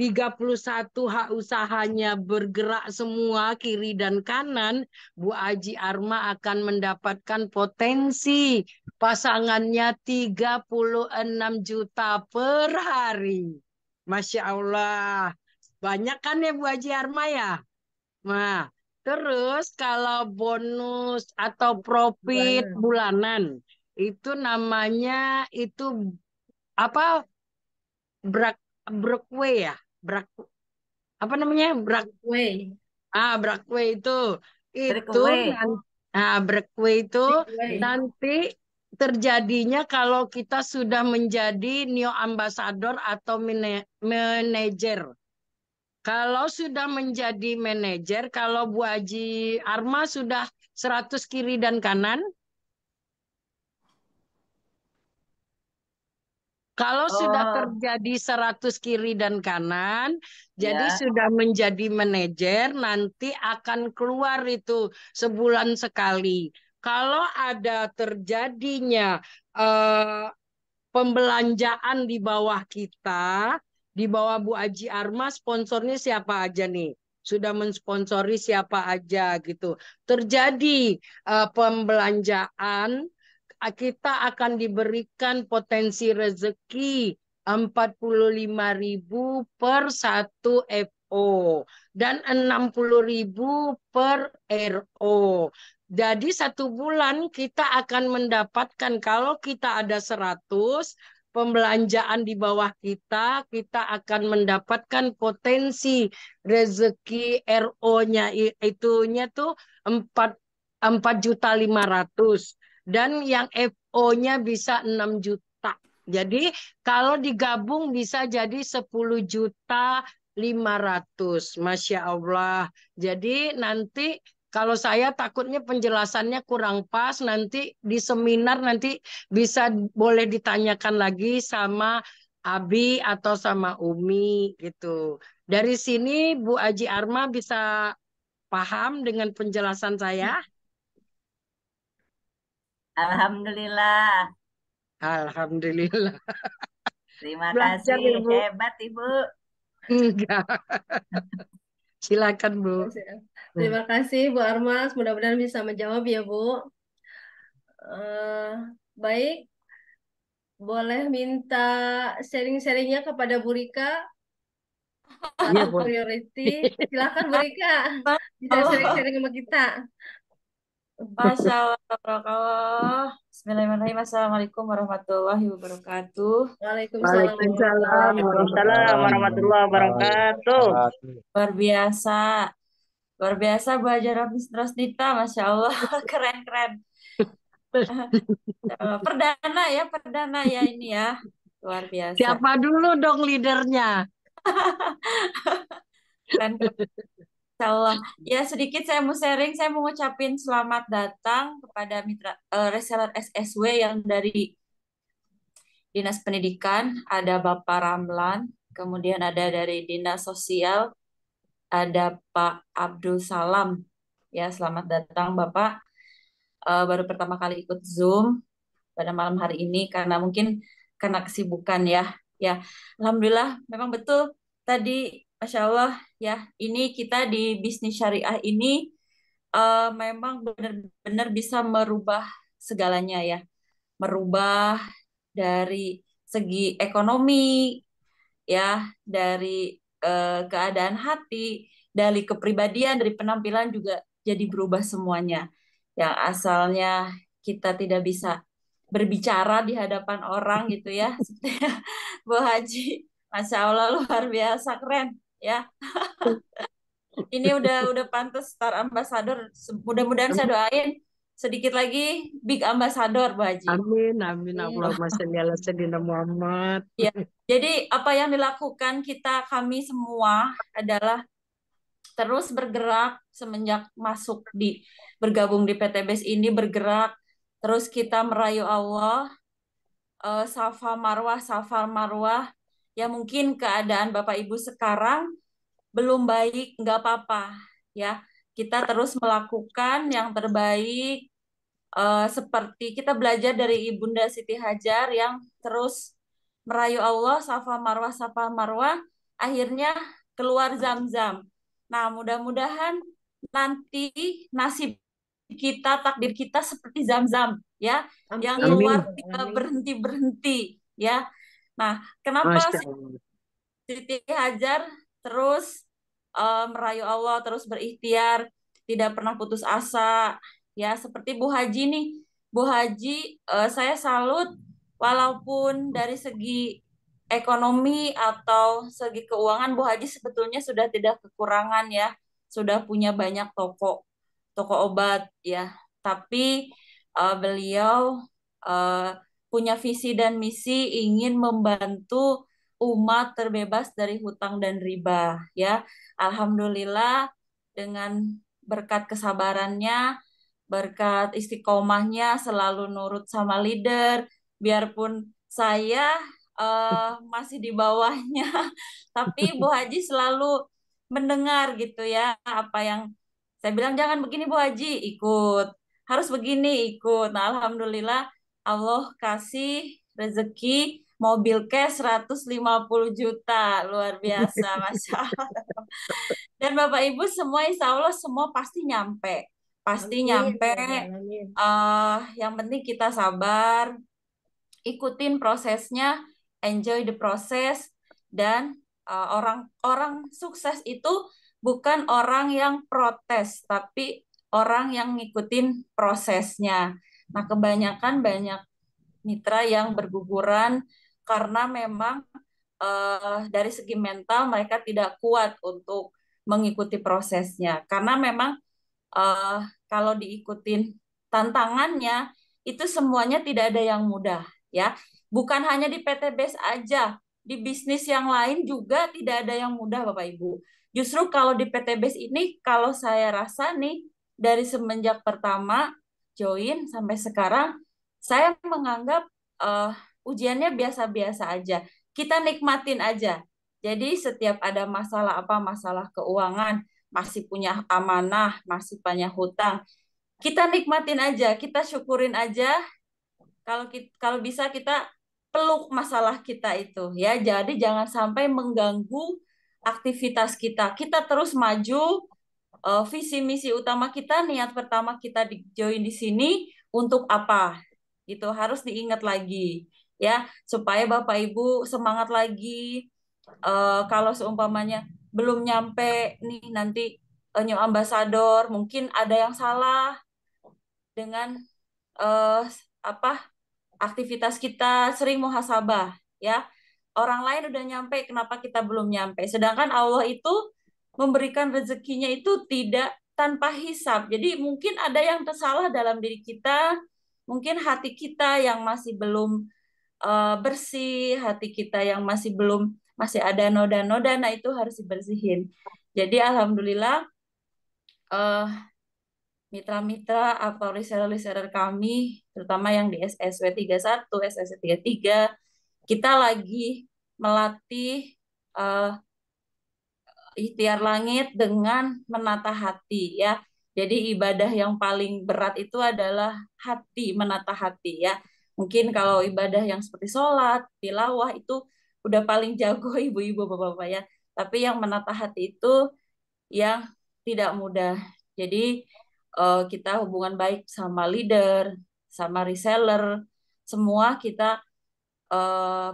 31 hak usahanya bergerak semua kiri dan kanan, Bu Aji Arma akan mendapatkan potensi pasangannya 36 juta per hari. Masya Allah. Banyak kan ya Bu Haji Arma ya? Nah, terus kalau bonus atau profit bulanan itu namanya itu apa? Brockway ya? Apa namanya? Way. Brockway itu Breakaway. Brockway itu Breakaway. nanti terjadinya kalau kita sudah menjadi neo ambassador atau manajer. Kalau sudah menjadi manajer, kalau Bu Haji Arma sudah 100 kiri dan kanan. Kalau sudah terjadi 100 kiri dan kanan, jadi Ya. sudah menjadi manajer, nanti akan keluar itu sebulan sekali. Kalau ada terjadinya pembelanjaan di bawah kita, di bawah Bu Aji Arma, sponsornya siapa aja nih? Sudah mensponsori siapa aja gitu. Terjadi pembelanjaan, kita akan diberikan potensi rezeki 45.000 per 1 FO dan 60.000 per RO. Jadi 1 bulan kita akan mendapatkan kalau kita ada 100 pembelanjaan di bawah kita akan mendapatkan potensi rezeki RO-nya itunya tuh 4.500.000 dan yang FO-nya bisa 6 juta. Jadi kalau digabung bisa jadi 10.500.000. Masya Allah. Jadi nanti kalau saya takutnya penjelasannya kurang pas, nanti di seminar nanti bisa boleh ditanyakan lagi sama Abi atau sama Umi gitu. Dari sini Bu Aji Arma bisa paham dengan penjelasan saya? Alhamdulillah. Alhamdulillah. Terima Belajar, kasih. Ibu. Hebat, Ibu. Enggak. Silakan Bu. Terima kasih Bu Armas, mudah-mudahan bisa menjawab ya Bu. Baik, boleh minta sharing-sharingnya kepada Bu Rika Iya, atau Bu. priority. Silakan Bu Rika, bisa sharing-sharing sama kita. Masya Allah, tabarakallah. Bismillahirrahmanirrahim. Assalamualaikum warahmatullahi wabarakatuh. Waalaikumsalam Waalaikumsalam warahmatullahi wabarakatuh. Luar biasa Bu Haja Rosnita, Masya Allah, keren-keren. Perdana ya ini ya. Luar biasa. Siapa dulu dong leadernya? Keren, Insya Allah. Ya sedikit saya mau sharing, saya mau ngucapin selamat datang kepada mitra reseller SSW yang dari Dinas Pendidikan, ada Bapak Ramlan, kemudian ada dari Dinas Sosial, ada Pak Abdul Salam. Ya, selamat datang Bapak. Baru pertama kali ikut Zoom pada malam hari ini karena mungkin karena kesibukan ya. Ya, Alhamdulillah memang betul tadi Masya Allah ya, ini kita di bisnis syariah ini memang benar-benar bisa merubah segalanya ya. Merubah dari segi ekonomi ya, dari keadaan hati, dari kepribadian, dari penampilan juga jadi berubah semuanya. Yang asalnya kita tidak bisa berbicara di hadapan orang gitu ya. Bu Haji, Masya Allah luar biasa keren ya. Ini udah pantas Star Ambassador. Mudah-mudahan saya doain sedikit lagi Big Ambassador Bu Haji. Amin, amin. Allahumma sholli ala sayyidina Muhammad. Ya, jadi apa yang dilakukan kami semua adalah terus bergerak semenjak bergabung di PTBS ini, bergerak terus kita merayu Allah, Safa Marwah. Ya mungkin keadaan Bapak Ibu sekarang belum baik, nggak apa-apa ya. Kita terus melakukan yang terbaik, seperti kita belajar dari Ibunda Siti Hajar yang terus merayu Allah, Safa Marwah, akhirnya keluar Zam-Zam. Nah, mudah-mudahan nanti nasib kita, takdir kita seperti Zam-Zam ya, yang keluar Amin. tidak berhenti-berhenti ya. Nah, kenapa Masya Allah. Siti Hajar terus merayu Allah, terus berikhtiar, tidak pernah putus asa ya, seperti Bu Haji nih. Bu Haji saya salut, walaupun dari segi ekonomi atau segi keuangan Bu Haji sebetulnya sudah tidak kekurangan ya, sudah punya banyak toko obat ya, tapi beliau punya visi dan misi ingin membantu umat terbebas dari hutang dan riba ya. Alhamdulillah dengan berkat kesabarannya, berkat istiqomahnya selalu nurut sama leader, biarpun saya masih di bawahnya, tapi Bu Haji selalu mendengar gitu ya, apa yang saya bilang jangan begini Bu Haji, ikut. Harus begini, ikut. Nah, Alhamdulillah Allah kasih rezeki mobil cash 150 juta. Luar biasa, Masya Allah. Dan Bapak Ibu semua insya Allah semua pasti nyampe. Pasti nyampe. Yang penting kita sabar, ikutin prosesnya, enjoy the process, dan orang-orang sukses itu bukan orang yang protes, tapi orang yang ngikutin prosesnya. Nah, kebanyakan banyak mitra yang berguguran karena memang dari segi mental mereka tidak kuat untuk mengikuti prosesnya. Karena memang kalau diikutin tantangannya, itu semuanya tidak ada yang mudah ya. Bukan hanya di PTBS aja, di bisnis yang lain juga tidak ada yang mudah Bapak Ibu. Justru kalau di PTBS ini, kalau saya rasa nih, dari semenjak pertama join sampai sekarang, saya menganggap ujiannya biasa-biasa aja. Kita nikmatin aja. Jadi setiap ada masalah keuangan, masih punya amanah, masih punya hutang, kita nikmatin aja, kita syukurin aja. Kalau bisa kita peluk masalah kita itu ya. Jadi jangan sampai mengganggu aktivitas kita. Kita terus maju. Visi misi utama kita, niat pertama kita di join di sini untuk apa? Gitu harus diingat lagi ya, supaya Bapak Ibu semangat lagi. Kalau seumpamanya belum nyampe nih nanti new ambassador, mungkin ada yang salah dengan aktivitas kita, sering muhasabah ya. Orang lain udah nyampe, kenapa kita belum nyampe? Sedangkan Allah itu memberikan rezekinya itu tidak tanpa hisab. Jadi mungkin ada yang tersalah dalam diri kita, mungkin hati kita yang masih belum bersih, hati kita yang masih ada noda-noda, nah itu harus dibersihin. Jadi alhamdulillah eh, mitra-mitra atau reseller-reseller kami, terutama yang di SSW 31, SSW 33, kita lagi melatih eh, ikhtiar langit dengan menata hati ya. Jadi ibadah yang paling berat itu adalah hati, menata hati ya. Mungkin kalau ibadah yang seperti sholat, tilawah itu udah paling jago ibu-ibu bapak-bapak ya. Tapi yang menata hati itu yang tidak mudah. Jadi kita hubungan baik sama leader, sama reseller, semua kita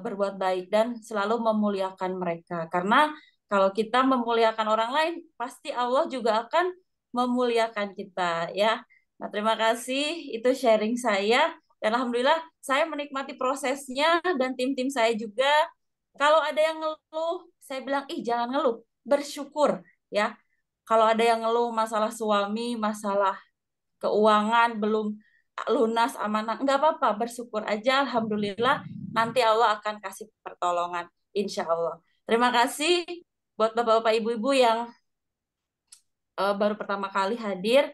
berbuat baik dan selalu memuliakan mereka. Karena kalau kita memuliakan orang lain, pasti Allah juga akan memuliakan kita ya. Nah, terima kasih itu sharing saya dan alhamdulillah saya menikmati prosesnya dan tim-tim saya juga. Kalau ada yang ngeluh, saya bilang, ih jangan ngeluh, bersyukur ya. Kalau ada yang ngeluh masalah suami, masalah keuangan belum lunas amanah, nggak apa-apa, bersyukur aja, alhamdulillah nanti Allah akan kasih pertolongan, insya Allah. Terima kasih buat bapak-bapak ibu-ibu yang baru pertama kali hadir,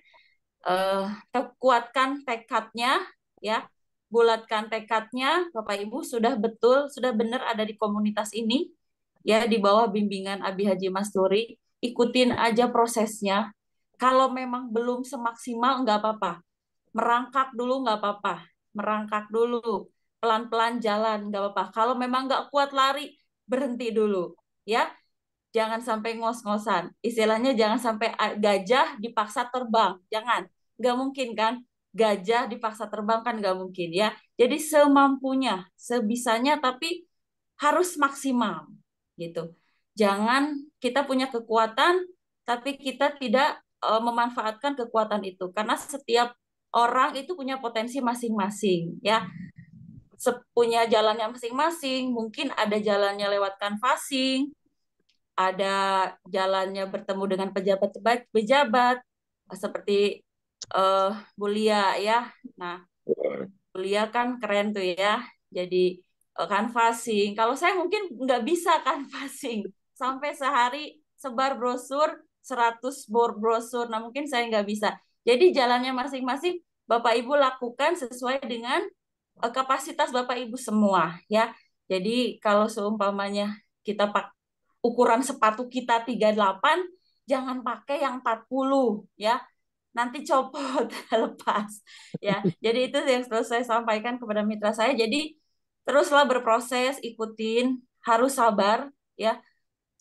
kuatkan tekadnya, ya, bulatkan tekadnya, bapak ibu sudah betul, sudah benar ada di komunitas ini, ya di bawah bimbingan Abi Haji Masturi, ikutin aja prosesnya. Kalau memang belum semaksimal nggak apa-apa, merangkak dulu nggak apa-apa, merangkak dulu, pelan-pelan jalan nggak apa-apa. Kalau memang nggak kuat lari, berhenti dulu, ya. Jangan sampai ngos-ngosan. Istilahnya jangan sampai gajah dipaksa terbang, jangan. Nggak mungkin kan? Gajah dipaksa terbang kan nggak mungkin ya. Jadi semampunya, sebisanya, tapi harus maksimal gitu. Jangan kita punya kekuatan, tapi kita tidak memanfaatkan kekuatan itu karena setiap orang itu punya potensi masing-masing ya, punya jalannya masing-masing. Mungkin ada jalannya lewat canvassing, ada jalannya bertemu dengan pejabat-pejabat seperti Bu Lia ya. Nah, Bu Lia kan keren tuh ya. Jadi canvassing. Kalau saya mungkin nggak bisa canvassing sampai sehari sebar brosur 100 brosur. Nah, mungkin saya nggak bisa. Jadi jalannya masing-masing Bapak Ibu lakukan sesuai dengan kapasitas Bapak Ibu semua ya. Jadi kalau seumpamanya kita ukuran sepatu kita 38, jangan pakai yang 40 ya. Nanti copot lepas ya. Jadi itu yang selalu saya sampaikan kepada mitra saya. Jadi teruslah berproses, ikutin, harus sabar ya.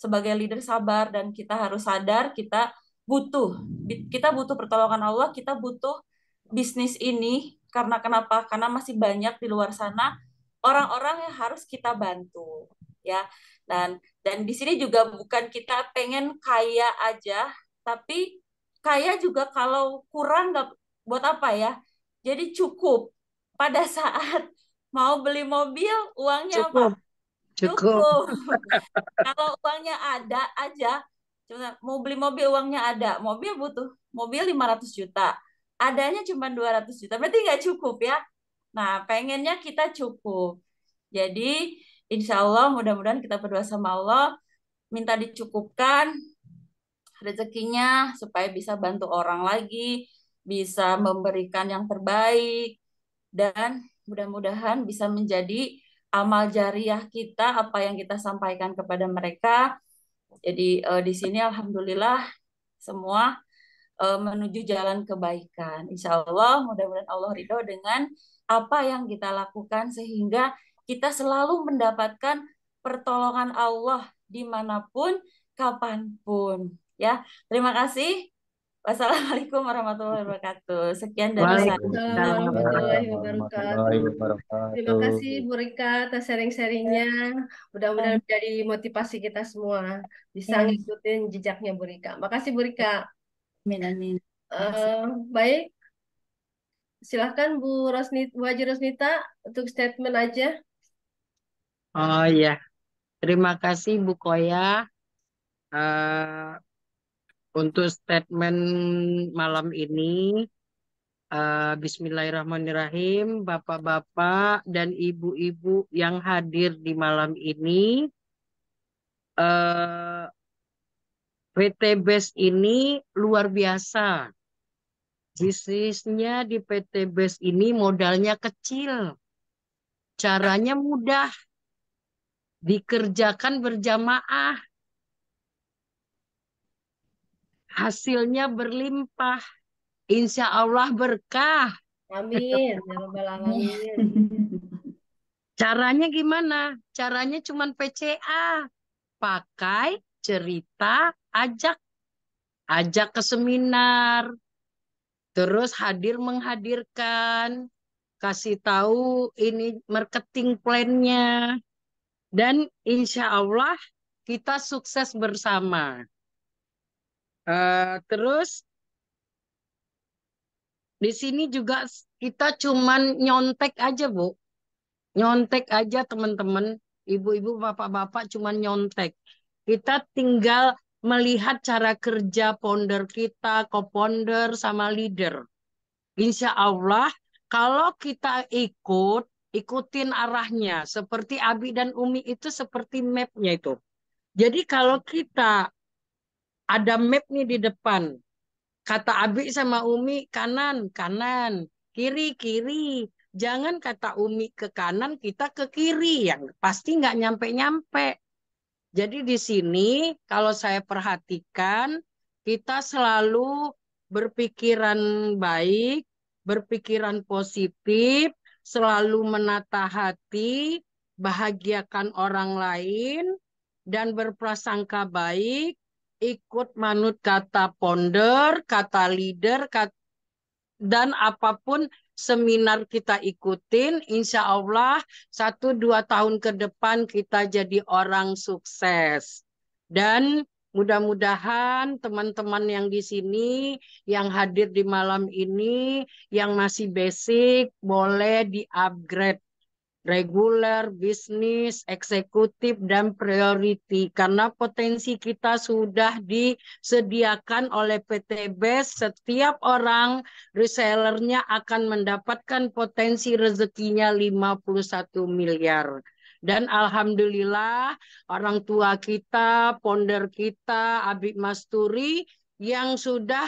Sebagai leader sabar dan kita harus sadar kita butuh pertolongan Allah, kita butuh bisnis ini karena kenapa? Karena masih banyak di luar sana orang-orang yang harus kita bantu ya. Dan di sini juga bukan kita pengen kaya aja, tapi kaya juga kalau kurang nggak buat apa ya. Jadi cukup pada saat mau beli mobil uangnya apa? Cukup, cukup. Cukup. Kalau uangnya ada aja, cuma mau beli mobil uangnya ada, mobil butuh mobil 500 juta, adanya cuma 200 juta, berarti nggak cukup ya. Nah, pengennya kita cukup. Jadi, insya Allah mudah-mudahan kita berdoa sama Allah, minta dicukupkan rezekinya supaya bisa bantu orang lagi, bisa memberikan yang terbaik, dan mudah-mudahan bisa menjadi amal jariah kita apa yang kita sampaikan kepada mereka. Jadi di sini alhamdulillah semua menuju jalan kebaikan. Insya Allah mudah-mudahan Allah ridho dengan apa yang kita lakukan sehingga kita selalu mendapatkan pertolongan Allah dimanapun, kapanpun. Ya, terima kasih. Wassalamualaikum warahmatullahi wabarakatuh. Sekian dari saya. Waalaikumsalam warahmatullahi wabarakatuh. Warahmatullahi Terima wabarakatuh. kasih Bu Rika atas sharing-sharingnya. Mudah-mudahan menjadi motivasi kita semua bisa ngikutin jejaknya Bu Rika. Makasih Bu Rika. Amin, amin. Makasih. Baik, silahkan Bu Haji Rosnita untuk statement aja. Oh ya, terima kasih Bu Koya untuk statement malam ini. Bismillahirrahmanirrahim, Bapak-bapak dan ibu-ibu yang hadir di malam ini. eh, PT BES ini luar biasa. Bisnisnya di PT BES ini modalnya kecil. Caranya mudah. Dikerjakan berjamaah. Hasilnya berlimpah. Insya Allah berkah. Amin. Ya Rabbal Alamin. Caranya gimana? Caranya cuman PCA. Pakai cerita, ajak ke seminar, terus menghadirkan, kasih tahu ini marketing plan-nya, dan insya Allah kita sukses bersama. Terus di sini juga kita cuman nyontek aja, Bu. Nyontek aja teman-teman, ibu-ibu, bapak-bapak cuman nyontek. Kita tinggal melihat cara kerja founder kita, co-founder sama leader. Insya Allah kalau kita ikutin arahnya, seperti Abi dan Umi itu seperti map-nya itu. Jadi kalau kita ada map nih di depan, kata Abi sama Umi kanan, kanan, kiri, kiri. Jangan kata Umi ke kanan, kita ke kiri. Yang pasti nggak nyampe-nyampe. Jadi di sini kalau saya perhatikan, kita selalu berpikiran baik, berpikiran positif, selalu menata hati, bahagiakan orang lain, dan berprasangka baik, ikut manut kata founder, kata leader, dan apapun seminar kita ikutin, insya Allah 1-2 tahun ke depan kita jadi orang sukses. Dan mudah-mudahan teman-teman yang di sini, yang hadir di malam ini, yang masih basic, boleh di-upgrade. Reguler, bisnis, eksekutif, dan priority. Karena potensi kita sudah disediakan oleh PT BES. Setiap orang resellernya akan mendapatkan potensi rezekinya 51 miliar. Dan alhamdulillah orang tua kita, founder kita, Abi Masturi, yang sudah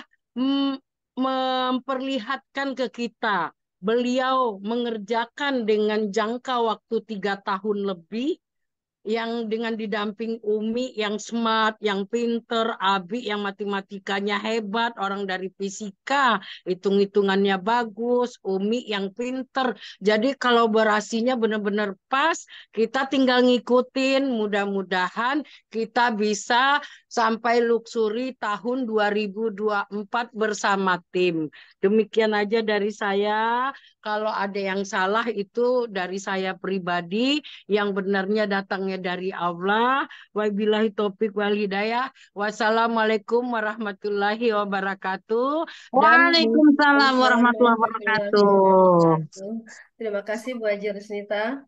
memperlihatkan ke kita. Beliau mengerjakan dengan jangka waktu 3 tahun lebih, yang dengan didamping Umi yang smart, yang pinter, Abi yang matematikanya hebat, orang dari fisika, hitung-hitungannya bagus, Umi yang pinter. Jadi kolaborasinya benar-benar pas, kita tinggal ngikutin, mudah-mudahan kita bisa sampai luxury tahun 2024 bersama tim. Demikian aja dari saya. Kalau ada yang salah itu dari saya pribadi, yang benarnya datangnya dari Allah. Wabillahi taufik wal hidayah. Wassalamualaikum warahmatullahi wabarakatuh. Dan Waalaikumsalam warahmatullahi wabarakatuh. Terima kasih Bu Haji Rusnita.